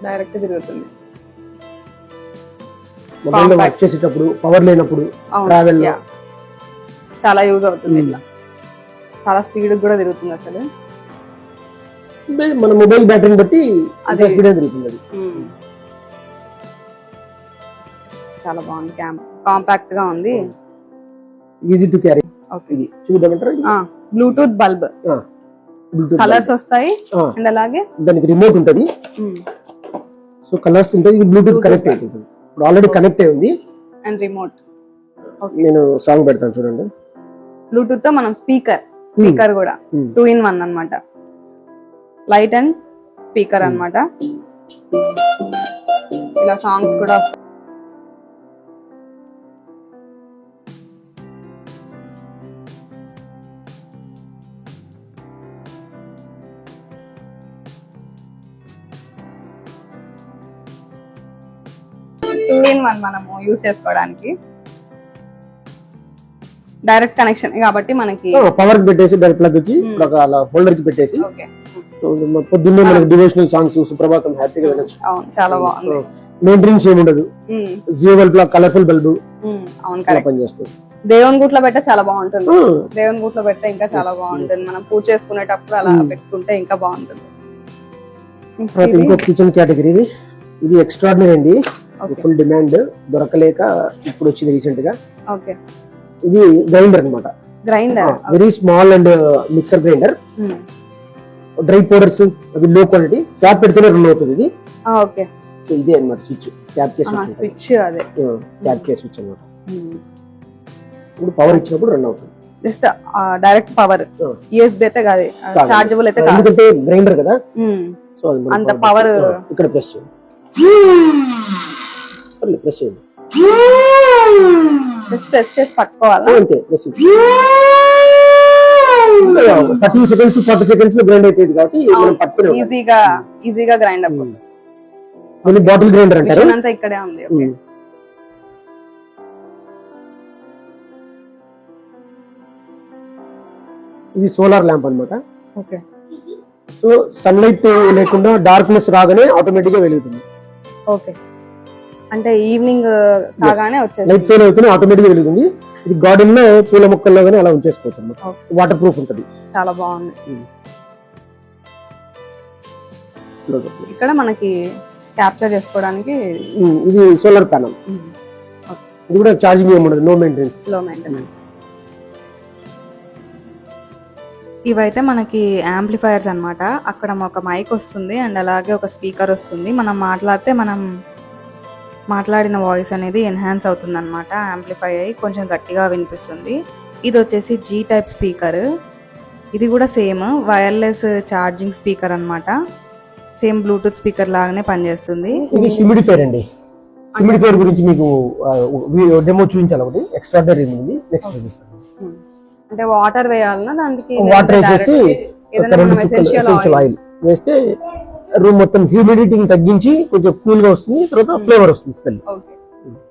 [SPEAKER 1] డైరెక్ట్ తిరుగుతుంది.
[SPEAKER 2] మొబైల్ వర్క్ చేసేటప్పుడు, పవర్ లేనప్పుడు, ట్రావెల్ లో
[SPEAKER 1] చాలా యూజ్ అవుతుంది. ఇట్లా చాలా స్పీడ్ కూడా తిరుగుతుంది. అసలు
[SPEAKER 2] మన మొబైల్ బ్యాటరీని బట్టి అదే స్పీడ్ తిరుగుతుంది. అది
[SPEAKER 1] చాలా బాగుంది. కాంపాక్ట్ గా ఉంది,
[SPEAKER 2] ఈజీ టు క్యారీ. ఇది చూద్దామంటారా?
[SPEAKER 1] బ్లూటూత్ బల్బ్, కలర్స్ వస్తాయి అండ్ అలాగే
[SPEAKER 2] దానికి రిమోట్ ఉంటది. సో కలర్స్ ఉంటుంది. ఇది బ్లూటూత్ కనెక్ట్ అయి ఉంటుంది. ఇప్పుడు ఆల్రెడీ కనెక్ట్ అయి ఉంది
[SPEAKER 1] అండ్ రిమోట్.
[SPEAKER 2] నేను సాంగ్ పెడతాను చూడండి.
[SPEAKER 1] బ్లూటూత్ తో మనం స్పీకర్ కూడా 2 in 1 అన్నమాట. లైట్ అండ్ స్పీకర్ అన్నమాట. ఇలా సాంగ్స్ కూడా మనము యూజ్ చేసుకోవడానికి. డైరెక్ట్ కనెక్షన్ కాబట్టి మనకి
[SPEAKER 2] పవర్ పెట్టేసి డైరెక్ట్ ప్లగ్ కి హోల్డర్ కి పెట్టేసి పొద్దున్నే మనకి డివోషనల్ సాంగ్స్, సుప్రభాతం హ్యాపీగా వినొచ్చు.
[SPEAKER 1] అవును, చాలా బాగుంది.
[SPEAKER 2] మెయింటెనెన్స్ ఏమి ఉండదు. జియో బల్బ్ లా కలర్ఫుల్ బల్బ్ పనిచేస్తుంది.
[SPEAKER 1] దేవుని గుట్లో పెట్టే చాలా బాగుంటుంది. దేవుని గుట్లో పెట్టే ఇంకా చాలా బాగుంటుంది. మనం పూజ చేసుకునేటప్పుడు అలా పెట్టుకుంటే ఇంకా బాగుంటుంది.
[SPEAKER 2] ఇంకో కిచెన్ కేటగిరీ ఇది ఎక్స్ట్రాడినరీ అండి. ఫుల్ డిమాండ్, దొరకలేక ఇప్పుడు వచ్చింది రీసెంట్ గా. ఇది గ్రైండర్ అన్నమాట.
[SPEAKER 1] Grinder
[SPEAKER 2] very small and mixer grinder. Dry powders అది లో క్వాలిటీ. క్యాప్ పెడితేనే రన్ అవుతుంది ఇది.
[SPEAKER 1] ఓకే,
[SPEAKER 2] సో ఇదే అన్నమాట స్విచ్, క్యాప్ కేస్
[SPEAKER 1] స్విచ్. అదే
[SPEAKER 2] క్యాప్ కేస్ స్విచ్ అన్నమాట. ఇప్పుడు పవర్ ఇచ్చినప్పుడు రన్ అవుతుంది.
[SPEAKER 1] జస్ట్ డైరెక్ట్ పవర్, యూఎస్బీ అయితే కాదు, చార్జబుల్ అయితే కాదు.
[SPEAKER 2] ఎందుకంటే గ్రైండర్ కదా, సో
[SPEAKER 1] అంత పవర్.
[SPEAKER 2] ఇక్కడ ప్రెస్ చేయండి, ప్రెస్ చేయండి,
[SPEAKER 1] ప్రెస్ చేసి పట్టుకోవాలా
[SPEAKER 2] అంతే. ప్రెస్ 30 seconds 40 seconds లో గ్రైండ్ అయిపోయింది కాబట్టి మనం పట్టుకునే
[SPEAKER 1] ఈజీగా గ్రైండ్ అప్.
[SPEAKER 2] మళ్ళీ బాటిల్ గ్రైండర్ అంటారు.
[SPEAKER 1] అంతా ఇక్కడే ఉంది.
[SPEAKER 2] ఇది సోలార్ ల్యాంప్ అన్నమాట.
[SPEAKER 1] ఓకే,
[SPEAKER 2] సో సన్లైట్ లేకుండా డార్క్నెస్ రాగానే ఆటోమేటిక్ గా వెలుగుతుంది.
[SPEAKER 1] ఓకే, అంటే ఈవినింగ్ కాగానే వచ్చేది
[SPEAKER 2] లైట్ ఫెయిల్ అవుతూనే ఆటోమేటిక్ గా వెలుగుతుంది. ఇది గార్డెన్ లో పూల మొక్కల్లో గానీ అలా ఉంచేసుకోవచ్చు అన్నమాట. వాటర్ ప్రూఫ్ ఉంటుంది.
[SPEAKER 1] చాలా బాగుంది. ఇక్కడ మనకి క్యాప్చర్ చేసుకోవడానికి
[SPEAKER 2] ఇది సోలార్ ప్యానల్. ఇది కూడా ఛార్జింగ్ ఏమి ఉండదు, నో మెయింటెనెన్స్.
[SPEAKER 1] లో మెయింటెనెన్స్. ఇవైతే మనకి యాంప్లిఫైయర్స్ అన్నమాట. అక్కడ ఒక మైక్ వస్తుంది అండ్ అలాగే ఒక స్పీకర్ వస్తుంది. మనం మాట్లాడితే మనం మాట్లాడిన వాయిస్ అనేది ఎన్హాన్స్ అవుతుంది అనమాట. యాంప్లిఫై అయ్యి కొంచెం గట్టిగా వినిపిస్తుంది. ఇది వచ్చేసి జీ టైప్ స్పీకర్. ఇది కూడా సేమ్ వైర్లెస్ ఛార్జింగ్ స్పీకర్ అన్నమాట. సేమ్ బ్లూటూత్ స్పీకర్ లాగానే పనిచేస్తుంది.
[SPEAKER 2] ఇది హ్యూమిడిఫైర్ అండి. హ్యూమిడిఫైర్ గురించి మీకు డెమో చూపించాలి. ఒకటి ఎక్స్ట్రాడనరీ ఉంది, నెక్స్ట్ చూపిస్తాను.
[SPEAKER 1] అంటే వాటర్ వేయాలన్నా దానికి
[SPEAKER 2] వాటర్ వేసేసి ఎసెన్షియల్ ఆయిల్ వేస్తే రూమ్ మొత్తం హ్యూమిడిటీని తగ్గించి కొంచెం కూల్ గా వస్తుంది. తర్వాత ఫ్లేవర్ వస్తుంది, స్మెల్.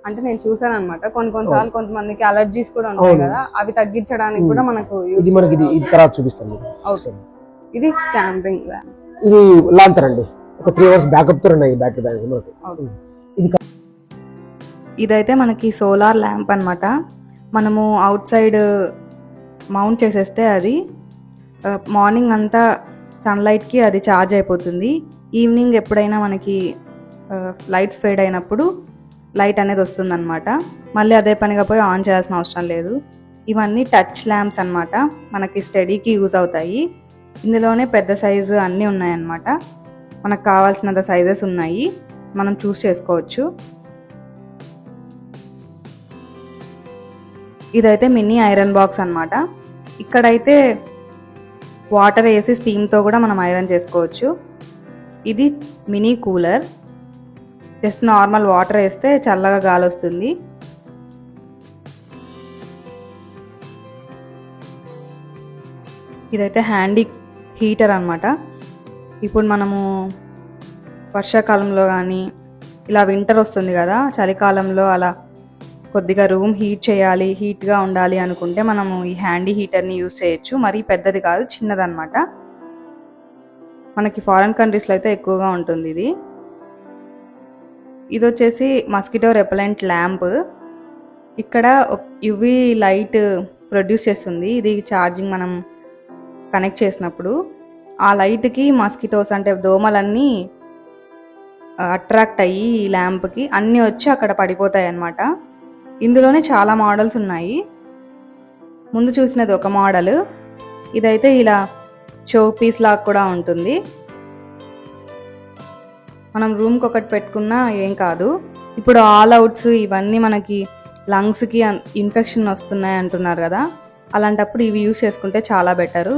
[SPEAKER 1] అంటే నేను చూసాను అనమాట. కొన్నిసార్లు కొంతమందికి అలర్జీస్ కూడా ఉంటాయి కదా, అవి తగ్గించడానికి కూడా మనకు
[SPEAKER 2] ఇది మనకి ఇది తర్వాత చూపిస్తాను.
[SPEAKER 1] ఇది క్యాంపింగ్ ల్యాంప్.
[SPEAKER 2] ఇది లాంతర్ అండి. ఒక 3 hours బ్యాకప్ తో ఉన్నాయి బ్యాటరీ బ్యాంక్ మనకు.
[SPEAKER 1] ఇదైతే మనకి సోలార్ ల్యాంప్ అన్నమాట. మనము అవుట్ సైడ్ మౌంట్ చేసేస్తే అది మార్నింగ్ అంతా సన్లైట్కి అది ఛార్జ్ అయిపోతుంది. ఈవినింగ్ ఎప్పుడైనా మనకి లైట్స్ ఫేడ్ అయినప్పుడు లైట్ అనేది వస్తుంది అనమాట. మళ్ళీ అదే పనిగా పోయి ఆన్ చేయాల్సిన అవసరం లేదు. ఇవన్నీ టచ్ ల్యాంప్స్ అన్నమాట. మనకి స్టడీకి యూజ్ అవుతాయి. ఇందులోనే పెద్ద సైజు అన్నీ ఉన్నాయన్నమాట. మనకు కావాల్సినంత సైజెస్ ఉన్నాయి, మనం చూస్ చేసుకోవచ్చు. ఇదైతే మినీ ఐరన్ బాక్స్ అన్నమాట. ఇక్కడైతే వాటర్ వేసి స్టీమ్తో కూడా మనం ఐరన్ చేసుకోవచ్చు. ఇది mini cooler. Just normal water వేస్తే చల్లగా గాలి వస్తుంది. ఇదైతే హ్యాండీ హీటర్ అన్నమాట. ఇప్పుడు మనము వర్షాకాలంలో కానీ ఇలా వింటర్ వస్తుంది కదా, చలికాలంలో అలా కొద్దిగా రూమ్ హీట్ చేయాలి, హీట్గా ఉండాలి అనుకుంటే మనము ఈ హ్యాండీ హీటర్ని యూజ్ చేయొచ్చు. మరీ పెద్దది కాదు, చిన్నదన్నమాట. మనకి ఫారెన్ కంట్రీస్లో అయితే ఎక్కువగా ఉంటుంది ఇది. ఇది వచ్చేసి మస్కిటో రెపెలెంట్ ల్యాంప్. ఇక్కడ యువి లైట్ ప్రొడ్యూస్ చేస్తుంది. ఇది ఛార్జింగ్ మనం కనెక్ట్ చేసినప్పుడు ఆ లైట్కి మస్కిటోస్ అంటే దోమలన్నీ అట్రాక్ట్ అయ్యి ఈ ల్యాంప్కి అన్నీ వచ్చి అక్కడ పడిపోతాయి అన్నమాట. ఇందులోనే చాలా మోడల్స్ ఉన్నాయి. ముందు చూసినది ఒక మోడల్. ఇదైతే ఇలా షో పీస్ లాగా కూడా ఉంటుంది. మనం రూమ్కి ఒకటి పెట్టుకున్నా ఏం కాదు. ఇప్పుడు ఆల్ అవుట్స్ ఇవన్నీ మనకి లంగ్స్కి ఇన్ఫెక్షన్ వస్తున్నాయి అంటున్నారు కదా, అలాంటప్పుడు ఇవి యూస్ చేసుకుంటే చాలా బెటరు.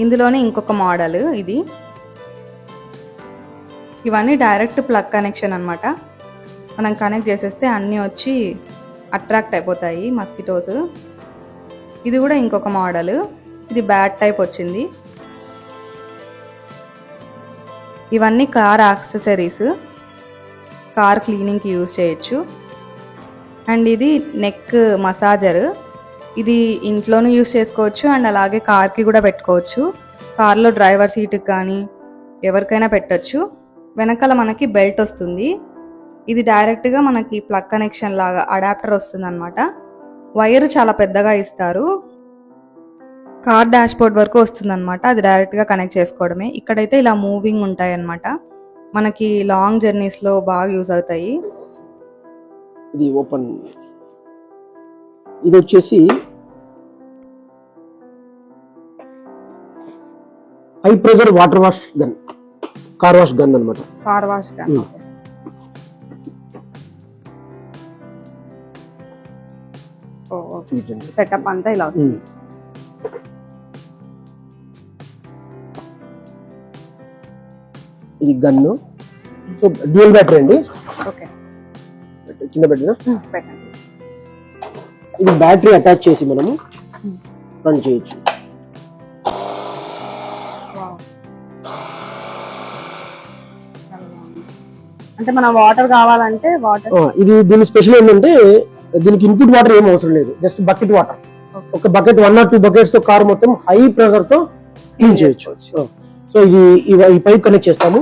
[SPEAKER 1] ఇందులోనే ఇంకొక మోడల్ ఇది. ఇవన్నీ డైరెక్ట్ ప్లగ్ కనెక్షన్ అన్నమాట. మనం కనెక్ట్ చేసేస్తే అన్నీ వచ్చి అట్రాక్ట్ అయిపోతాయి మస్కిటోస్. ఇది కూడా ఇంకొక మోడల్. ఇది బ్యాట్ టైప్ వచ్చింది. ఇవన్నీ కార్ యాక్సెసరీస్, కార్ క్లీనింగ్కి యూజ్ చేయొచ్చు. అండ్ ఇది నెక్ మసాజర్. ఇది ఇంట్లోనూ యూజ్ చేసుకోవచ్చు అండ్ అలాగే కార్కి కూడా పెట్టుకోవచ్చు. కార్లో డ్రైవర్ సీట్కి కానీ ఎవరికైనా పెట్టచ్చు. వెనకాల మనకి బెల్ట్ వస్తుంది. ఇది డైరెక్ట్గా మనకి ప్లగ్ కనెక్షన్ లాగా అడాప్టర్ వస్తుంది అనమాట. వైర్ చాలా పెద్దగా ఇస్తారు. కార్ డాష్ బోర్డ్ వరకు వస్తుంది అనమాట. అది డైరెక్ట్గా కనెక్ట్ చేసుకోవడమే. ఇక్కడైతే ఇలా మూవింగ్ ఉంటాయి అన్నమాట. మనకి లాంగ్ జర్నీస్లో బాగా యూజ్ అవుతాయి.
[SPEAKER 2] ఇది ఓపెన్. ఇది వచ్చేసి high pressure water wash gun, car wash gun అన్నమాట.
[SPEAKER 1] Car wash gun. సెటప్ అంతా ఇలా వస్తుంది.
[SPEAKER 2] ఇది గన్ను. సో డ్యూయల్ బ్యాటరీ అండి.
[SPEAKER 1] ఓకే,
[SPEAKER 2] కింద పెట్టినా
[SPEAKER 1] పెట్టండి.
[SPEAKER 2] ఇది బ్యాటరీ అటాచ్ చేసి మనము రన్ చేయొచ్చు.
[SPEAKER 1] అంటే మనం వాటర్ కావాలంటే వాటర్.
[SPEAKER 2] ఇది దీని స్పెషల్ ఏంటంటే దీనికి ఇన్పుట్ వాటర్ ఏం అవసరం లేదు, జస్ట్ బకెట్ వాటర్. ఒక బకెట్ 1 or 2 buckets తో కార్ మొత్తం హై ప్రెషర్ తో క్లీన్ చేయొచ్చు. సో ఈ పైప్ కనెక్ట్ చేస్తాము.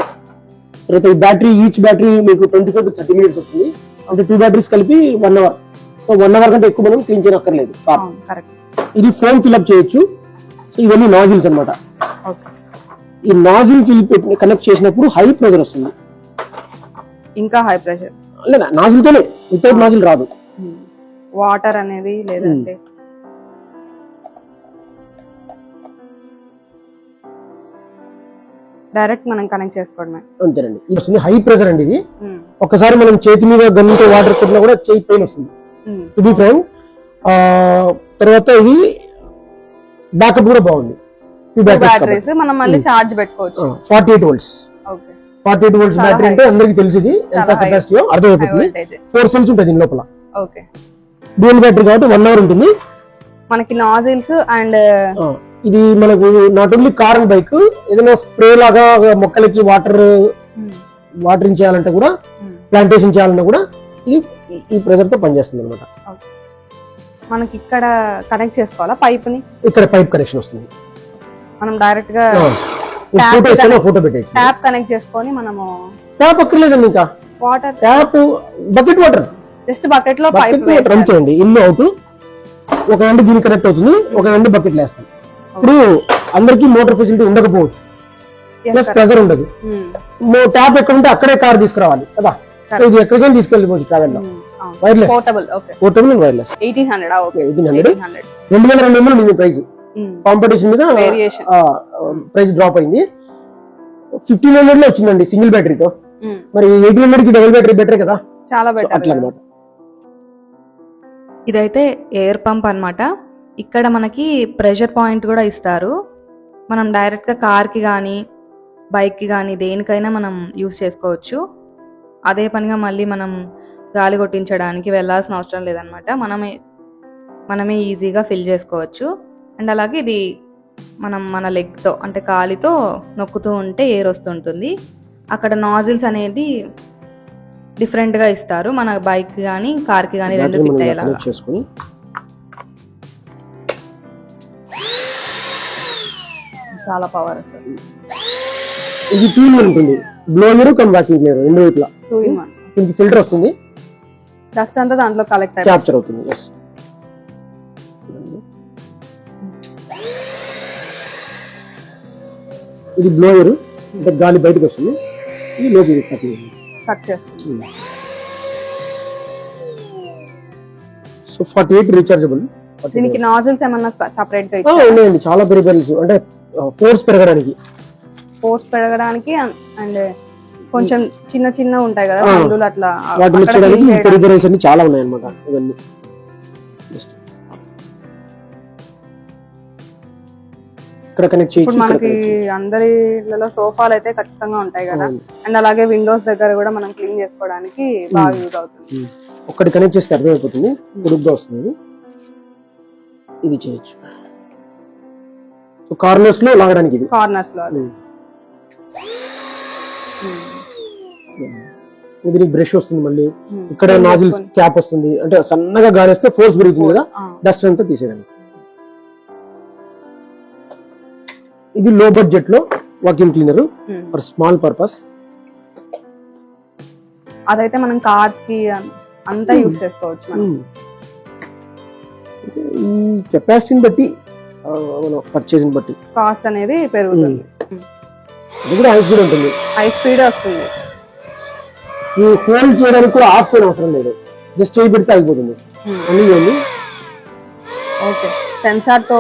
[SPEAKER 2] తర్వాత ఈ బ్యాటరీ, ఈచ్ బ్యాటరీ మీకు 25 to 30 minutes వస్తుంది. అంటే 2 బ్యాటరీస్ కలిపి 1 hour. సో 1 hour కంటే ఎక్కువ మనం క్లీన్ చేయనక్కర్లేదు. ఇది ఫోమ్ ఫిల్అప్ చేయొచ్చు. సో ఇవన్నీ నాజిల్స్ అన్నమాట. ఈ నాజిల్ ఫిల్ కనెక్ట్ చేసినప్పుడు హై ప్రెషర్ వస్తుంది.
[SPEAKER 1] ఇంకా హై ప్రెషర్
[SPEAKER 2] లేదా నాజిల్ తోనే, వితౌట్ నాజిల్ రాదు.
[SPEAKER 1] వాటర్ అనేది లేదంటే డైరెక్ట్ మనం కనెక్ట్ చేసుకోవడమే.
[SPEAKER 2] అంతేనండి. ఇది వస్తుంది హై ప్రెషర్ అండి. ఇది ఒకసారి మనం చేతి మీద గన్నుతో వాటర్ కొట్టినా కూడా చేయి పెయిన్ వస్తుంది. ఇది ఫ్రెండ్. తర్వాత ఇది బ్యాకప్ కూడా బాగుంది.
[SPEAKER 1] బ్యాటరీస్ మనం మళ్ళీ చార్జ్ పెట్టుకోవచ్చు.
[SPEAKER 2] 48 volts. 48 volts బ్యాటరీ అంటే అందరికి తెలిసింది ఎంత కెపాసిటీయో అర్థమైపోతుంది. 4 cells ఉంటాయి దీని లోపల. ఓకే. డ్యూయల్ బ్యాటరీ కాబట్టి 1 hour ఉంటుంది.
[SPEAKER 1] మనకి నాజిల్స్ అండ్
[SPEAKER 2] ఇది మనకు not only car and bike, ఏదైనా స్ప్రే లాగా మొక్కలకి వాటరింగ్ చేయాలంటే కూడా, ప్లాంటేషన్ చేయాలన్నా కూడా ఈ ప్రెషర్ తో పనిచేస్తుంది అనమాట.
[SPEAKER 1] మనకి ఇక్కడ కనెక్ట్ చేసుకోవాలా పైప్ ని? ఇక్కడ
[SPEAKER 2] పైప్ కనెక్షన్ వస్తుంది.
[SPEAKER 1] మనం డైరెక్ట్ గా
[SPEAKER 2] ఫోటో పెట్టేసి
[SPEAKER 1] ట్యాప్ కనెక్ట్ చేసుకొని మనము
[SPEAKER 2] ట్యాప్ అక్కర్లేదండి. ఇంకా
[SPEAKER 1] water
[SPEAKER 2] tap bucket water
[SPEAKER 1] just bucket లో పైప్
[SPEAKER 2] రన్ చేయండి. ఇన్ అవుట్ ఒక ఎండ్ దీనికి కనెక్ట్ అవుతుంది, ఒక ఎండ్ బకెట్ వేస్తాం. ఇప్పుడు అందరికి మోటార్ ఫెసిలిటీ ఉండకపోవచ్చు, ప్లస్ ప్రెషర్ ఉండదు. ట్యాప్ ఎక్కడ ఉంటే అక్కడే కార్ తీసుకురావాలి కదా. ఇది ఎక్కడికైనా తీసుకెళ్ళిపోవచ్చు ట్రావెల్ లో. Wireless, portable and wireless. 1800 202 price. Competition మీద ప్రైస్ డ్రాప్ అయింది. 1500 లో వచ్చిందండి సింగిల్ బ్యాటరీతో. మరి 1800 కి డబుల్ బ్యాటరీ బెటర్ కదా,
[SPEAKER 1] చాలా బెటర్
[SPEAKER 2] అట్లా అన్నమాట.
[SPEAKER 1] ఇదైతే ఎయిర్ పంప్ అన్నమాట. ఇక్కడ మనకి ప్రెషర్ పాయింట్ కూడా ఇస్తారు. మనం డైరెక్ట్గా కార్కి కానీ బైక్కి కానీ దేనికైనా మనం యూస్ చేసుకోవచ్చు. అదే పనిగా మళ్ళీ మనం గాలి కొట్టించడానికి వెళ్ళాల్సిన అవసరం లేదనమాట. మనమే ఈజీగా ఫిల్ చేసుకోవచ్చు. అండ్ అలాగే ఇది మన లెగ్తో అంటే కాలితో నొక్కుతూ ఉంటే ఎయిర్ వస్తుంటుంది. అక్కడ నాజిల్స్ అనేది డిఫరెంట్గా ఇస్తారు. మన బైక్ కానీ కార్కి కానీ రెండు ఫిట్ అయ్యేలాగా. చాలా పవర్ వస్తుంది.
[SPEAKER 2] ఇది 2 in 1 ఉంటుంది. బ్లోయర్ కమ్ వాక్యూమ్ క్లీనర్ రెండు వైపులా 2 in 1. దీనికి ఫిల్టర్ వస్తుంది.
[SPEAKER 1] డస్ట్ అంతా దాంట్లో కలెక్ట్
[SPEAKER 2] క్యాప్చర్ అవుతుంది. yes. ఇది బ్లోయర్ అంటే గాలి బయటకు వస్తుంది. ఇది లోపలికి కట్ చేస్తుంది. So 48 rechargeable.
[SPEAKER 1] దీనికి నాజిల్స్ ఏమన్నా సెపరేట్ గా
[SPEAKER 2] ఇచ్చారా? ఉన్నాయండి, చాలా పెరిబెల్స్. అంటే ఫోర్స్ పెరగడానికి అండ్ కొంచెం చిన్న ఉంటాయి కదా మందులు, అట్లా వాటిని ఇచ్చడానికి పెరిబెల్స్ అన్ని చాలా ఉన్నాయి అన్నమాట. ఇవన్నీ ఇక్కడ కనెక్ట్ చేయొచ్చు.
[SPEAKER 1] ఇప్పుడు మనకి అందరి ఇళ్ళలో సోఫాలు అయితే ఖచ్చితంగా ఉంటాయి కదా, అండ్ అలాగే విండోస్ దగ్గర కూడా మనం క్లీన్ చేసుకోవడానికి బాగా యూజ్ అవుతుంది.
[SPEAKER 2] ఒక్కటి కనెక్ట్ చేస్తే అర్థమైపోతుంది, పొడుగ్గా వస్తుంది. ఇది చేయొచ్చు. కార్నర్స్ లో లాగడానికి, ఇది
[SPEAKER 1] కార్నర్స్ లో
[SPEAKER 2] ఇది బ్రష్ వస్తుంది. మళ్ళీ ఇక్కడ నాజిల్ క్యాప్ వస్తుంది. అంటే సన్నగా గాలి వస్తే ఫోర్స్ పెరుగుతుంది కదా, డస్ట్ అంతా తీసేయడానికి. ఇది లో బడ్జెట్ లో vacuum cleaner for small purpose.
[SPEAKER 1] అదైతే మనం కార్స్ కి అంతా యూజ్ చేసుకోవచ్చు.
[SPEAKER 2] ఈ కెపాసిటీని బట్టి పర్చేసింగ్ బట్టి
[SPEAKER 1] కాస్ట్ అనేది పెరుగుతుంది.
[SPEAKER 2] ఇది కూడా హై స్పీడ్ ఉంటుంది,
[SPEAKER 1] హై స్పీడ్ వస్తుంది.
[SPEAKER 2] ఈ హోల్డ్ చేయడానికి కూడా ఆఫ్ చేయడం అవసరం లేదు, జస్ట్ చేయి పెడితే అయిపోతుంది. అన్ని
[SPEAKER 1] ఓకే, సెన్సార్ తో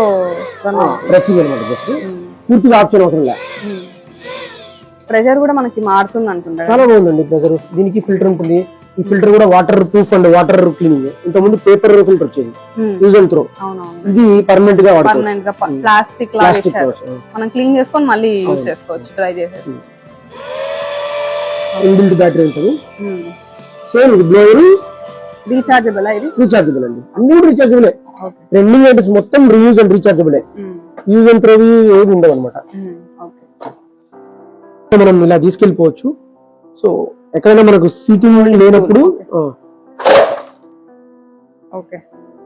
[SPEAKER 2] ప్రెస్సింగ్ అనమాట, జస్ట్ పూర్తిగా ఆఫ్ చేయడం అవసరం లేదు.
[SPEAKER 1] ప్రెషర్ కూడా మనకి మారుతుంది అనుకుంటా.
[SPEAKER 2] చాలా బాగుందండి ప్రెషర్. దీనికి ఫిల్టర్ ఉంటుంది. ఈ ఫిల్టర్ కూడా waterproof and water cleaning. ఇంతకుముందు పేపర్ ఫిల్టర్ వచ్చేది, యూజ్ అండ్ త్రో. ఇది పర్మనెంట్ గా
[SPEAKER 1] ప్లాస్టిక్ మనం క్లీన్ చేసుకొని మళ్ళీ యూజ్ చేసుకోవచ్చు, ట్రై చేసేది.
[SPEAKER 2] ఇన్బిల్ట్ బ్యాటరీ ఉంటుంది. సేమ్ ఇది బ్లోయర్
[SPEAKER 1] రీచార్జబుల్. ఇది
[SPEAKER 2] రీచార్జబుల్ అండి, అన్ని కూడా రీచార్జబులే. రెండింగ్ ఐటమ్స్ మొత్తం రీయూజ్ అండ్ రీచార్జబులే. యూజ్ అండ్ త్రో ఏమి ఉండవు అనమాట. మనం ఇలా తీసుకెళ్ళిపోవచ్చు. సో ఎక్కడైనా మనకు సీటింగ్ లేనప్పుడు.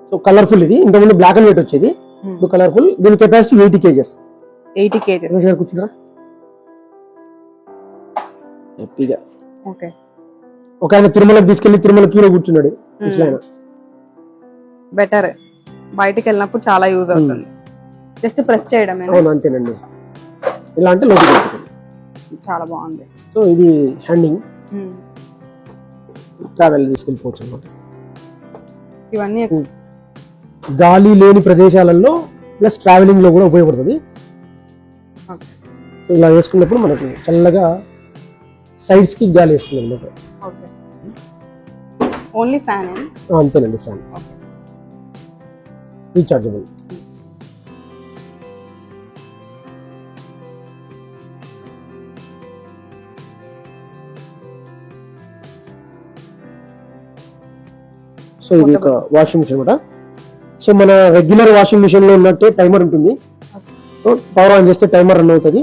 [SPEAKER 2] So colourful. ఇది ఇంతకుముందు బ్లాక్ అండ్ వైట్ వచ్చేది, ఇప్పుడు కలర్ఫుల్. దీని కెపాసిటీ 80 kgs.
[SPEAKER 1] 80 kgs
[SPEAKER 2] కూర్చున్నా. హ్యాపీగా.
[SPEAKER 1] ఓకే.
[SPEAKER 2] ఒక ఆయన తిరుమలకి తీసుకెళ్లి తిరుమల క్యూలో కూర్చున్నాడు ముసలాయన.
[SPEAKER 1] బెటర్, బయటికి వెళ్ళినప్పుడు చాలా యూజ్ అవుతుంది. జస్ట్ ప్రెస్ చేయడమే.
[SPEAKER 2] అవును, అంతేనండి. ఇలా అంటే లోపలికి పెట్టుకోండి.
[SPEAKER 1] చాలా బాగుంది.
[SPEAKER 2] సో ఇది హ్యాండింగ్, ట్రావెల్ తీసుకెళ్ళిపోవచ్చు అనమాట.
[SPEAKER 1] ఇవన్నీ
[SPEAKER 2] గాలి లేని ప్రదేశాలలో ప్లస్ ట్రావెలింగ్ లో కూడా ఉపయోగపడుతుంది. ఇలా వేసుకున్నప్పుడు మనకి చల్లగా సైడ్స్ కి గాలి వస్తుంది అనమాట.
[SPEAKER 1] Only fan?
[SPEAKER 2] అంతేనండి, ఫ్యాన్. రీచార్జబుల్. సో ఇది ఒక వాషింగ్ మిషన్ అనమాట. సో మన రెగ్యులర్ వాషింగ్ మిషన్ లో ఉన్నట్టే టైమర్ ఉంటుంది. సో పవర్ ఆన్ చేస్తే టైమర్ రన్ అవుతుంది.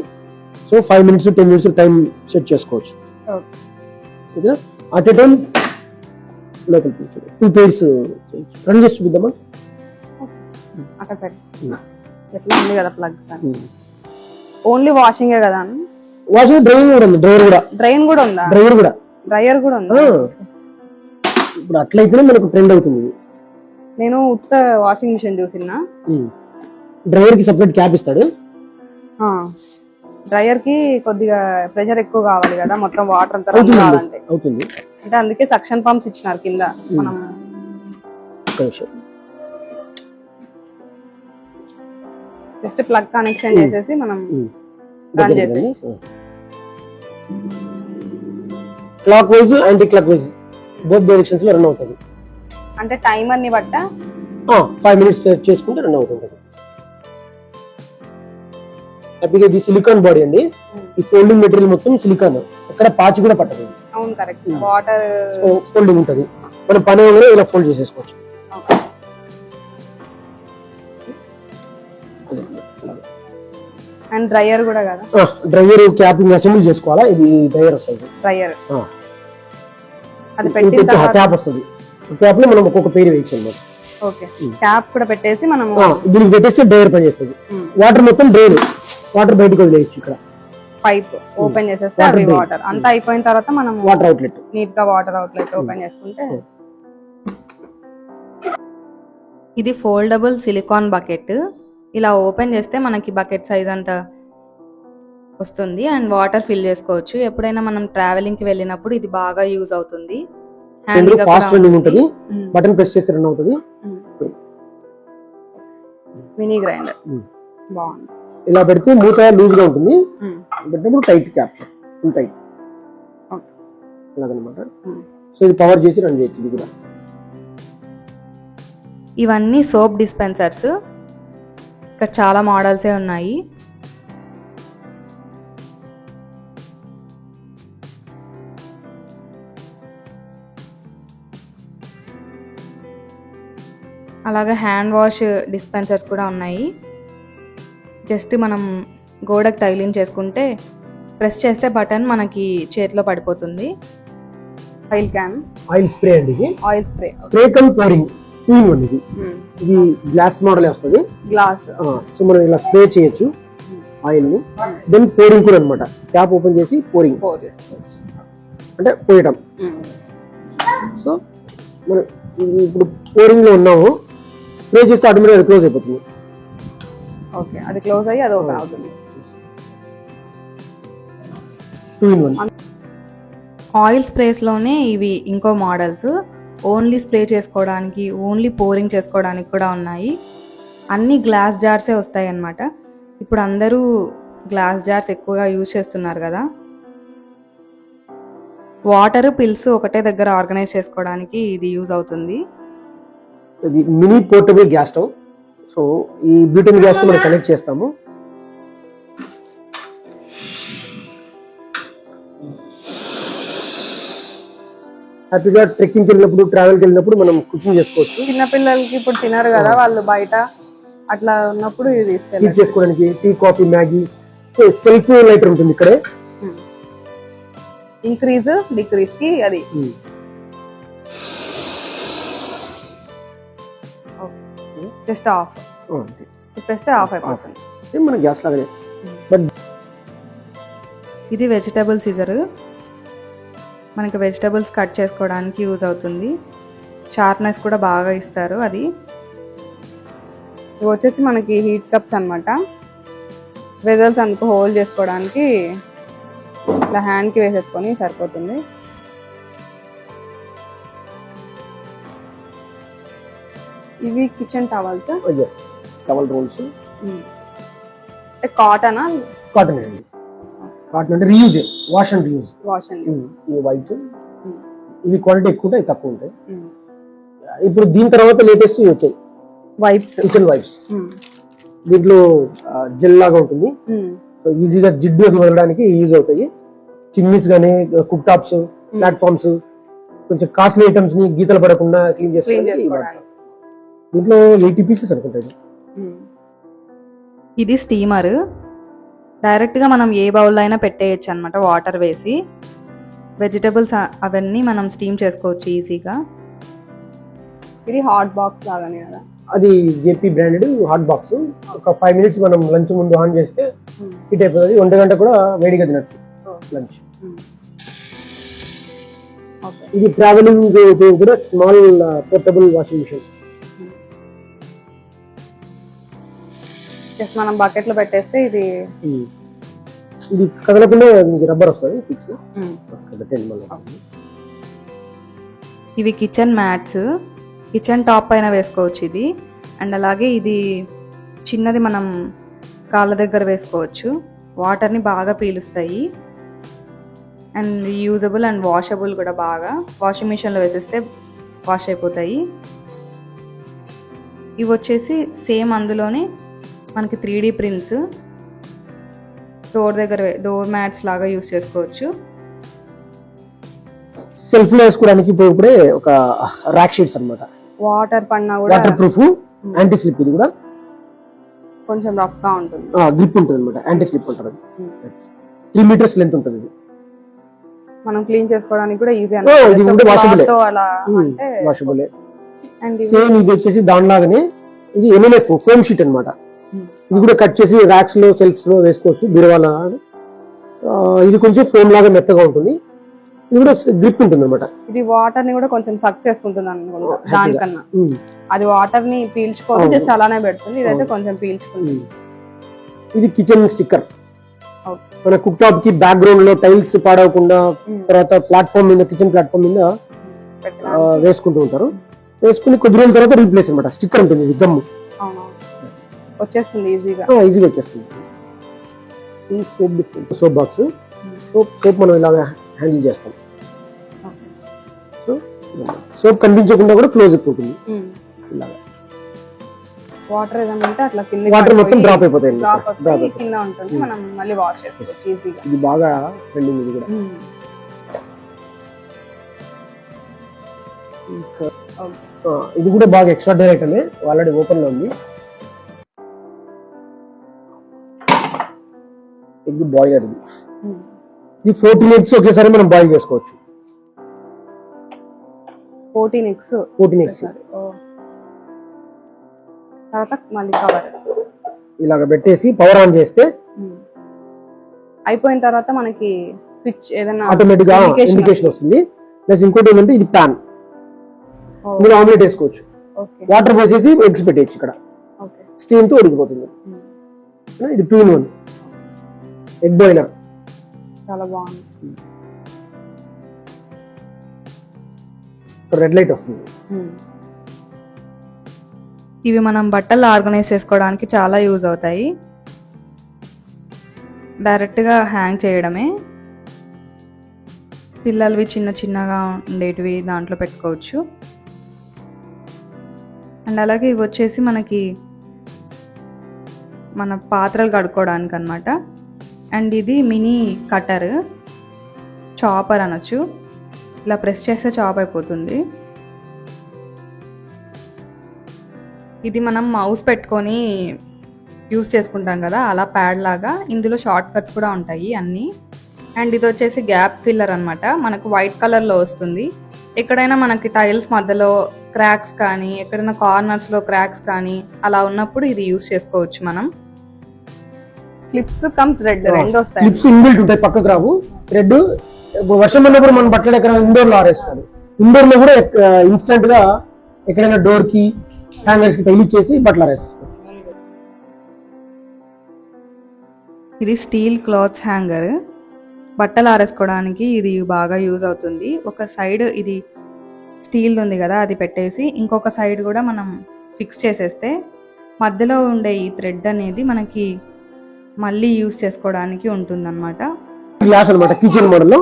[SPEAKER 2] So 5 minutes 10 minutes time set చేసుకోవచ్చు. ఓకేనా? అట్ ఏ టైం లోపల 2 pairs రన్ చేసి చూద్దామా?
[SPEAKER 1] ఎట్లా ఉంది కదా ప్లగ్స్. ఓన్లీ వాషింగ్ కదా?
[SPEAKER 2] వాషింగ్ డ్రైవింగ్ కూడా ఉంది. డ్రైన్ కూడా ఉందా?
[SPEAKER 1] డ్రైయర్ కూడా ఉందా?
[SPEAKER 2] ఇప్పుడు అట్లయితేనే మనకు ట్రెండ్ అవుతుంది.
[SPEAKER 1] నేను ఉత్త వాషింగ్ మిషన్ చూసినా.
[SPEAKER 2] డ్రైయర్ కి సెపరేట్ క్యాప్ ఇస్తాడు.
[SPEAKER 1] డ్రైయర్ కి కొద్దిగా ప్రెషర్ ఎక్కువ కావాలి కదా, మొత్తం వాటర్ అంతా రావాలంటే.
[SPEAKER 2] అవుతుంది.
[SPEAKER 1] అంటే అందుకే సక్షన్ పంప్స్ ఇచ్చినారు కింద. మనం జస్ట్ ప్లగ్ కనెక్షన్ చేసేసి మనం రన్ చేసేది.
[SPEAKER 2] Clock wise anti clock wise both directions లో రన్ అవుతుంది.
[SPEAKER 1] అంటే టైమర్ ని బట్ట
[SPEAKER 2] 5 minutes చేసుకుంటే రన్ అవుతుంది. హ్యాపీగా ఇది సిలికాన్ బాడీ అండి. ఈ ఫోల్డింగ్ మెటీరియల్ మొత్తం సిలికాన్, ఎక్కడ పాచి కూడా పట్టదు.
[SPEAKER 1] అవును, కరెక్ట్. వాటర్
[SPEAKER 2] ఫోల్డింగ్ ఉంటది. మనం పని కూడా ఇలా ఫోల్డ్ చేసేసుకోవచ్చు.
[SPEAKER 1] అండ్ డ్రైయర్ కూడా కదా?
[SPEAKER 2] డ్రైయర్ క్యాపింగ్ అసెంబ్లీ చేసుకోవాలా? ఇది డ్రైయర్ వస్తుంది.
[SPEAKER 1] డ్రైయర్ అది పెట్టిన తర్వాత
[SPEAKER 2] క్యాప్ వస్తుంది. క్యాప్ లో మనం ఒక్కొక్క పేరు వేయచ్చు అన్నమాట.
[SPEAKER 1] ఓకే. క్యాప్ కూడా పెట్టేసి మనం
[SPEAKER 2] దీనికి పెట్టేస్తే డ్రైయర్ పని చేస్తుంది. వాటర్ మొత్తం డ్రైన్, వాటర్ బయటకు వదిలేయచ్చు. ఇక్కడ
[SPEAKER 1] పైప్ ఓపెన్ చేసేస్తే అది వాటర్ అంతా అయిపోయిన తర్వాత మనం
[SPEAKER 2] వాటర్ అవుట్లెట్
[SPEAKER 1] నీట్ గా వాటర్ అవుట్లెట్ ఓపెన్ చేసుకుంటే. ఇది ఫోల్డబుల్ సిలికాన్ బకెట్. ఇలా ఓపెన్ చేస్తే మనకి బకెట్ సైజ్ అంతా వస్తుంది అండ్ వాటర్ ఫిల్ చేసుకోవచ్చు. ఎప్పుడైనా మనం ట్రావెలింగ్ కి వెళ్ళినప్పుడు ఇది బాగా యూజ్ అవుతుంది.
[SPEAKER 2] ఫాస్ట్ రన్నింగ్ ఉంటుంది. బటన్ ప్రెస్ చేస్తే రన్ అవుతుంది.
[SPEAKER 1] మినీ గ్రైండర్ బాగుంది.
[SPEAKER 2] ఇలా పెడితే మూత లూజ్ గా ఉంటుంది, పెట్టినప్పుడు టైట్ క్యాప్ ఉంటాయి అలాగనమాట. సో ఇది పవర్ చేసి రన్ చేయొచ్చు. ఇది కూడా
[SPEAKER 1] ఇవన్నీ సోప్ డిస్పెన్సర్స్. ఇక్కడ చాలా మోడల్సే ఉన్నాయి. అలాగే హ్యాండ్ వాష్ డిస్పెన్సర్స్ కూడా ఉన్నాయి. జస్ట్ మనం గోడకు తగిలించేసుకుంటే ప్రెస్ చేస్తే బటన్ మనకి చేతిలో పడిపోతుంది. ఆయిల్ క్యాన్,
[SPEAKER 2] ఆయిల్ స్ప్రే అండి. ఇది
[SPEAKER 1] oil spray,
[SPEAKER 2] spray come pouring 2-in-1. ఇది గ్లాస్ మోడల్ వస్తుంది.
[SPEAKER 1] గ్లాస్.
[SPEAKER 2] సో మనం ఇలా స్ప్రే చేయొచ్చు ఆయిల్ ని. దెన్ పోరింగ్ కూడా అనమాట. క్యాప్ ఓపెన్ చేసి పోరింగ్ అంటే పోయటం. సో మనం ఇప్పుడు పోరింగ్ లో ఉన్నాము, స్ప్రే చేస్తే ఆటోమేటిక్ క్లోజ్ అయిపోతుంది.
[SPEAKER 1] ఓకే, అది క్లోజ్ అయ్యి అది ఓపెన్ అవుతుంది.
[SPEAKER 2] 2-in-1.
[SPEAKER 1] ఆయిల్ స్ప్రేస్ లోనే ఇవి ఇంకో మోడల్స్. ఓన్లీ స్ప్రే చేసుకోవడానికి, ఓన్లీ పోరింగ్ చేసుకోవడానికి కూడా ఉన్నాయి. అన్ని గ్లాస్ జార్సే వస్తాయి అన్నమాట. ఇప్పుడు అందరూ గ్లాస్ జార్స్ ఎక్కువగా యూజ్ చేస్తున్నారు కదా. వాటర్ పిల్స్ ఒకటే దగ్గర ఆర్గనైజ్ చేసుకోవడానికి ఇది యూజ్ అవుతుంది.
[SPEAKER 2] ఇది mini portable gas stove. So ఈ బ్యూటన్ గ్యాస్ తో మనం కనెక్ట్ చేస్తాము. హ్యాపీగా ట్రెక్కింగ్ వెళ్ళినప్పుడు, ట్రావెల్కి వెళ్ళినప్పుడు మనం కుకింగ్ చేసుకోవచ్చు.
[SPEAKER 1] చిన్న పిల్లలకి ఇప్పుడు తినరు కదా, వాళ్ళు బయట అట్లా ఉన్నప్పుడు ఇది
[SPEAKER 2] హీట్ చేసుకోవడానికి tea, coffee, Maggi. Self lighter ఉంటుంది ఇక్కడే.
[SPEAKER 1] ఇంక్రీజ్ డిక్రీజ్ కి అది. జస్ట్ ఆఫ్ చేస్తే ఆఫ్ అయిపోతుంది.
[SPEAKER 2] మన గ్యాస్ లాగానే. బట్
[SPEAKER 1] ఇది వెజిటబుల్ సీజర్. మనకి వెజిటబుల్స్ కట్ చేసుకోవడానికి యూజ్ అవుతుంది. షార్ప్నెస్ కూడా బాగా ఇస్తారు. అది ఇవి వచ్చేసి మనకి హీట్ కప్స్ అన్నమాట. వెజల్స్ అందుకు హోల్డ్ చేసుకోవడానికి ఇలా హ్యాండ్కి వేసేసుకొని సరిపోతుంది. ఇవి కిచెన్ టవల్స్.
[SPEAKER 2] టవల్ రోల్స్
[SPEAKER 1] కాటనా?
[SPEAKER 2] కాటన్ అండి. కాటన్ అంటే రీయూజ్, వాష్ అండ్ రీయూజ్. ఇవి వైట్. ఇవి క్వాలిటీ ఎక్కువ ఉంటాయి, తక్కువ ఉంటాయి. ఇప్పుడు దీని తర్వాత లేటెస్ట్ ఇవి వచ్చాయి
[SPEAKER 1] వైప్స్,
[SPEAKER 2] కిచెన్ వైప్స్. దీంట్లో జెల్ లాగా ఉంటుంది, ఈజీగా జిడ్డు అది వదలడానికి యూజ్ అవుతాయి. చిమ్నీస్ గానీ, కుక్ టాప్స్, ప్లాట్ఫామ్స్, కొంచెం కాస్ట్లీ ఐటమ్స్ ని గీతలు పడకుండా క్లీన్ చేసుకోవడానికి. దీంట్లో 80 పీసెస్ అనుకుంటుంది.
[SPEAKER 1] ఇది స్టీమర్. డైరెక్ట్ గా మనం ఏ బౌల్ అయినా పెట్టేయచ్చు అన్నమాట. వాటర్ వేసి వెజిటబుల్స్ అవన్నీ మనం స్టీమ్ చేసుకోవచ్చు ఈజీగా. ఇది హాట్ బాక్స్ లాగానే కదా?
[SPEAKER 2] అది జేపీ బ్రాండెడ్ హాట్ బాక్స్. ఒక 5 minutes మనం లంచ్ ముందు ఆన్ చేస్తే హీట్ అయిపోతుంది. 1 గంట కూడా వేడిగా తినచ్చు లంచ్. ఇది ట్రావెలింగ్ కూడా స్మాల్ పోర్టబుల్ వాషింగ్ మిషన్.
[SPEAKER 1] మనం బకెట్ లో పెట్టేస్తే
[SPEAKER 2] ఇది కదలకుండా రబ్బర్ వస్తుంది ఫిక్స్.
[SPEAKER 1] ఇవి కిచెన్ మ్యాట్స్. కిచెన్ టాప్ పైన వేసుకోవచ్చు ఇది. అండ్ అలాగే ఇది చిన్నది మనం కాళ్ళ దగ్గర వేసుకోవచ్చు. వాటర్ని బాగా పీలుస్తాయి. అండ్ రీయూజబుల్ అండ్ వాషబుల్ కూడా. బాగా వాషింగ్ మిషన్లో వేసేస్తే వాష్ అయిపోతాయి. ఇవి వచ్చేసి సేమ్ అందులోనే మనకి 3D ప్రింట్స్. డోర్ మ్యాట్స్ లాగా యూస్ చేసుకోవచ్చు.
[SPEAKER 2] సెల్ఫ్ లో వేసుకోవడానికి ఉపయోగపడే ఒక ర్యాక్ షీట్స్ అన్నమాట.
[SPEAKER 1] వాటర్ పడినా కూడా
[SPEAKER 2] వాటర్ ప్రూఫ్, యాంటీ స్లిప్. ఇది కూడా
[SPEAKER 1] కొంచెం రఫ్ గా ఉంటుంది,
[SPEAKER 2] గ్రిప్ ఉంటుంది అన్నమాట. యాంటీ స్లిప్ అంటారు. 3 meters లెంత్ ఉంటుంది. ఇది
[SPEAKER 1] మనం క్లీన్ చేసుకోవడానికి కూడా ఈజీ.
[SPEAKER 2] ఇది కూడా వాషబుల్. సేమ్ ఇది వచ్చేసి దానిలాగానే ఇది MLF ఫోమ్ షీట్ అన్నమాట. ఇది కూడా కట్ చేసి ర్యాక్స్ లో, సెల్ఫ్స్ లో వేసుకోవచ్చు, బీరువాల. ఇది కొంచెం ఫోమ్ లాగా మెత్తగా ఉంటుంది. ఇది కూడా గ్రిప్ ఉంటుంది అన్నమాట.
[SPEAKER 1] ఇది వాటర్ ని కూడా కొంచెం సక్ చేసుకుంటుంది అనుకుంటా. దానికన్నా అది వాటర్ ని పీల్చుకోదు, జస్ట్ అలానే పెడుతుంది. ఇదైతే కొంచెం పీల్చుకుంటుంది.
[SPEAKER 2] ఇది కిచెన్ స్టిక్కర్. మన కుక్ టాప్ కి బ్యాక్గ్రౌండ్ లో టైల్స్ పాడవకుండా, తర్వాత ప్లాట్ఫామ్ మీద, కిచెన్ ప్లాట్ఫామ్ మీద వేసుకుంటూ ఉంటారు. వేసుకుని కొద్ది రోజుల తర్వాత రీప్లేస్ అన్నమాట. స్టిక్కర్ ఉంటుంది, ఇది గమ్
[SPEAKER 1] వచ్చేస్తుంది ఈజీగా
[SPEAKER 2] వచ్చేస్తుంది. ఈ soap dispense, soap box. Soap మనం ఇలా హ్యాండిల్ చేస్తాం. సో సోప్ కనిపించకుండా కూడా క్లోజ్ అయిపోతుంది. ఇలాగా
[SPEAKER 1] వాటర్ ఏదైనా ఉంటే అట్లా కింద
[SPEAKER 2] వాటర్ మొత్తం డ్రాప్ అయిపోతాయి.
[SPEAKER 1] కింద ఉంటుంది, మనం మళ్ళీ వాష్ చేసుకోవచ్చు ఈజీగా.
[SPEAKER 2] ఇది బాగా ట్రెండింగ్. ఇది కూడా ఇది కూడా బాగా ఎక్స్ట్రాడినరీ ఐటమే. ఆల్రెడీ ఓపెన్ లో ఉంది. Egg boiler. ఇది 14 eggs ఒకేసారి మనం బాయిల్ చేసుకోవచ్చు.
[SPEAKER 1] 14 eggs. తర్వాత మళ్ళీ కవర్
[SPEAKER 2] ఇలాగ పెట్టేసి పవర్ ఆన్ చేస్తే
[SPEAKER 1] అయిపోయిన తర్వాత మనకి స్విచ్ ఏదైనా
[SPEAKER 2] ఆటోమేటిక్ గా ఇండికేషన్ వస్తుంది. ప్లస్ ఇంకోటి ఏంటంటే ఇది పాన్. మీరు ఆమ్లెట్ వేసుకోవచ్చు. వాటర్ పోసేసి ఎగ్స్ పెట్టేయచ్చు. ఇక్కడ స్టీమ్ తో ఉడికిపోతుంది. ఇది 2-in-1 ఎగ్ బాయిలర్.
[SPEAKER 1] చాలా బాగుంది.
[SPEAKER 2] రెడ్ లైట్ వస్తుంది.
[SPEAKER 1] ఇవి మనం బట్టలు ఆర్గనైజ్ చేసుకోవడానికి చాలా యూజ్ అవుతాయి. డైరెక్ట్ గా హ్యాంగ్ చేయడమే. పిల్లలవి చిన్న చిన్నగా ఉండేటివి దాంట్లో పెట్టుకోవచ్చు. అండ్ అలాగే ఇవి వచ్చేసి మనకి మన పాత్రలు కడుక్కోవడానికి అన్నమాట. అండ్ ఇది మినీ కటర్, చాపర్ అనొచ్చు. ఇలా ప్రెస్ చేస్తే చాప్ అయిపోతుంది. ఇది మనం మౌస్ పెట్టుకొని యూస్ చేసుకుంటాం కదా, అలా ప్యాడ్ లాగా. ఇందులో షార్ట్ కట్స్ కూడా ఉంటాయి అన్నీ. అండ్ ఇది వచ్చేసి గ్యాప్ ఫిల్లర్ అనమాట. మనకు వైట్ కలర్లో వస్తుంది. ఎక్కడైనా మనకి టైల్స్ మధ్యలో క్రాక్స్ కానీ, ఎక్కడైనా కార్నర్స్లో క్రాక్స్ కానీ అలా ఉన్నప్పుడు ఇది యూస్ చేసుకోవచ్చు మనం. స్లిప్స్ కమ్ థ్రెడ్ రెండు వస్తాయి.
[SPEAKER 2] స్లిప్స్ ఇన్బిల్ట్ ఉంటాయి, పక్కకు రావు. థ్రెడ్ వర్షం ఉన్నప్పుడు మనం బట్టలు ఎక్కడ ఇండోర్ లో ఆరేసుకోవాలి. ఇండోర్ లో కూడా ఇన్స్టెంట్ గా ఎక్కడైనా డోర్ కి హ్యాంగర్స్ కి తగిలిచ్చేసి బట్టలు ఆరేసుకోవాలి.
[SPEAKER 1] ఇది స్టీల్ క్లాత్స్ హ్యాంగర్. బట్టలు ఆరేసుకోవడానికి ఇది బాగా యూజ్ అవుతుంది. ఒక సైడ్ ఇది స్టీల్ ఉంది కదా, అది పెట్టేసి ఇంకొక సైడ్ కూడా మనం ఫిక్స్ చేసేస్తే మధ్యలో ఉండే ఈ థ్రెడ్ అనేది మనకి మళ్ళీ యూజ్ చేసుకోవడానికి ఉంటుందన్నమాట.
[SPEAKER 2] గ్లాస్ అనమాట, కిచెన్ మోడల్ లో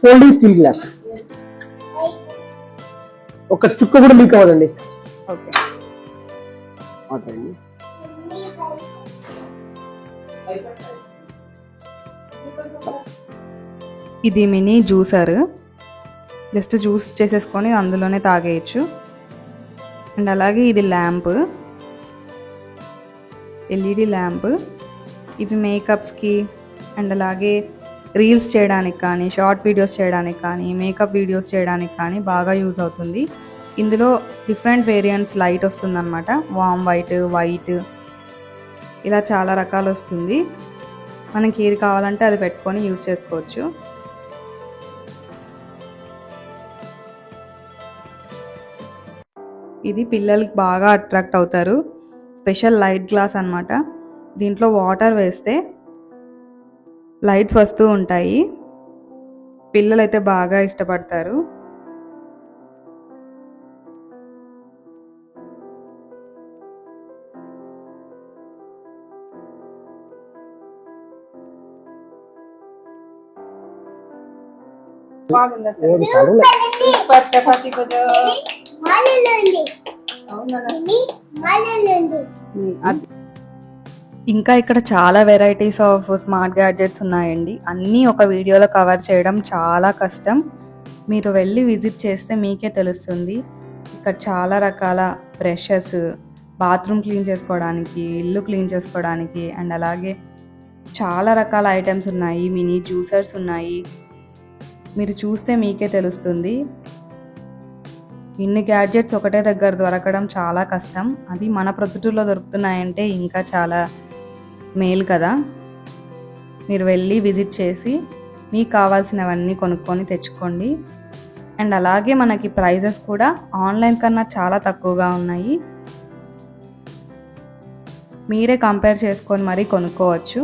[SPEAKER 2] ఫోల్డింగ్ స్టీల్ గ్లాస్. ఒక చుక్క కూడా లీక్ అవ్వదండి.
[SPEAKER 1] ఓకే, ఇది మినీ జ్యూసర్. జస్ట్ జ్యూస్ చేసేసుకొని అందులోనే తాగేయచ్చు. అండ్ అలాగే ఇది ల్యాంప్, ఎల్ఈడి ల్యాంప్. ఇవి మేకప్స్కి అండ్ అలాగే రీల్స్ చేయడానికి కానీ, షార్ట్ వీడియోస్ చేయడానికి కానీ, మేకప్ వీడియోస్ చేయడానికి కానీ బాగా యూజ్ అవుతుంది. ఇందులో డిఫరెంట్ వేరియంట్స్ లైట్ వస్తుందన్నమాట. వామ్ వైట్ ఇలా చాలా రకాలు వస్తుంది. మనకి ఏది కావాలంటే అది పెట్టుకొని యూజ్ చేసుకోవచ్చు. ఇది పిల్లలకి బాగా అట్రాక్ట్ అవుతారు. స్పెషల్ లైట్ గ్లాస్ అన్నమాట. దీంట్లో వాటర్ వేస్తే లైట్స్ వస్తూ ఉంటాయి. పిల్లలైతే బాగా ఇష్టపడతారు. ఇంకా ఇక్కడ చాలా వెరైటీస్ ఆఫ్ స్మార్ట్ గ్యాడ్జెట్స్ ఉన్నాయండి. అన్నీ ఒక వీడియోలో కవర్ చేయడం చాలా కష్టం. మీరు వెళ్ళి విజిట్ చేస్తే మీకే తెలుస్తుంది. ఇక్కడ చాలా రకాల బ్రషెస్, బాత్రూమ్ క్లీన్ చేసుకోవడానికి, ఇల్లు క్లీన్ చేసుకోవడానికి అండ్ అలాగే చాలా రకాల ఐటమ్స్ ఉన్నాయి. మినీ జ్యూసర్స్ ఉన్నాయి. మీరు చూస్తే మీకే తెలుస్తుంది. ఇన్ని గ్యాడ్జెట్స్ ఒకటే దగ్గర దొరకడం చాలా కష్టం. అది మన ప్రొద్దుటూరులో దొరుకుతున్నాయంటే ఇంకా చాలా మేలు కదా. మీరు వెళ్ళి విజిట్ చేసి మీకు కావాల్సినవన్నీ కొనుక్కొని తెచ్చుకోండి. అండ్ అలాగే మనకి ప్రైజెస్ కూడా ఆన్లైన్ కన్నా చాలా తక్కువగా ఉన్నాయి. మీరే కంపేర్ చేసుకొని మరీ కొనుక్కోవచ్చు.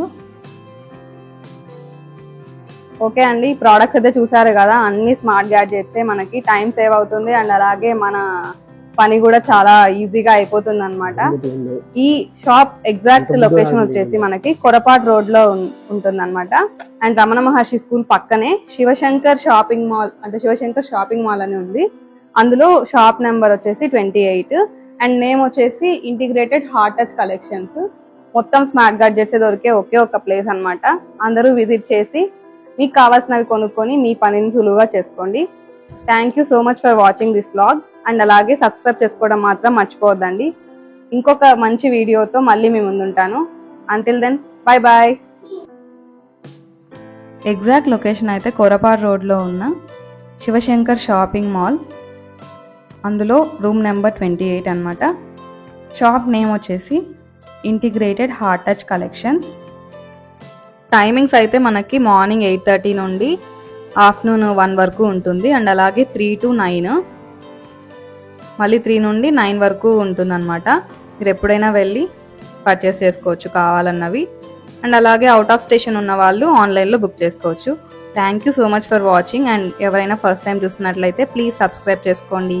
[SPEAKER 1] ఓకే అండి, ప్రోడక్ట్స్ అయితే చూసారు కదా. అన్ని స్మార్ట్ గ్యాడ్జెట్స్, మనకి టైం సేవ్ అవుతుంది అండ్ అలాగే మన పని కూడా చాలా ఈజీగా అయిపోతుంది అనమాట. ఈ షాప్ ఎగ్జాక్ట్ లొకేషన్ వచ్చేసి మనకి కొరపాటు రోడ్ లో ఉంటుంది అనమాట. అండ్ రమణ మహర్షి స్కూల్ పక్కనే శివశంకర్ షాపింగ్ మాల్, అంటే శివశంకర్ షాపింగ్ మాల్ అని ఉంది. అందులో షాప్ నెంబర్ వచ్చేసి 28 అండ్ నేమ్ వచ్చేసి ఇంటిగ్రేటెడ్ హార్ట్ టచ్ కలెక్షన్స్. మొత్తం స్మార్ట్ గ్యాడ్జెట్స్ దొరికే ఒకే ఒక ప్లేస్ అనమాట. అందరూ విజిట్ చేసి మీకు కావాల్సినవి కొనుక్కొని మీ పనిని సులువుగా చేసుకోండి. Thank you so much for watching this vlog. And అలాగే సబ్స్క్రైబ్ చేసుకోవడం మాత్రం మర్చిపోవద్దండి. ఇంకొక మంచి వీడియోతో మళ్ళీ మీ ముందుంటాను. Until then bye bye. Exact location అయితే కొరపాడు రోడ్లో ఉన్న శివశంకర్ షాపింగ్ మాల్, అందులో రూమ్ నెంబర్ 28 అనమాట. షాప్ నేమ్ వచ్చేసి integrated heart touch collections. Timings అయితే మనకి మార్నింగ్ 8:30 నుండి ఆఫ్టర్నూన్ 1 వరకు ఉంటుంది. అండ్ అలాగే 3 to 9, మళ్ళీ 3 నుండి 9 వరకు ఉంటుంది అనమాట. మీరు ఎప్పుడైనా వెళ్ళి పర్చేస్ చేసుకోవచ్చు కావాలన్నవి. అండ్ అలాగే అవుట్ ఆఫ్ స్టేషన్ ఉన్న వాళ్ళు ఆన్లైన్లో బుక్ చేసుకోవచ్చు. Thank you so much for watching. And ఎవరైనా ఫస్ట్ టైం చూస్తున్నట్లయితే ప్లీజ్ సబ్స్క్రైబ్ చేసుకోండి.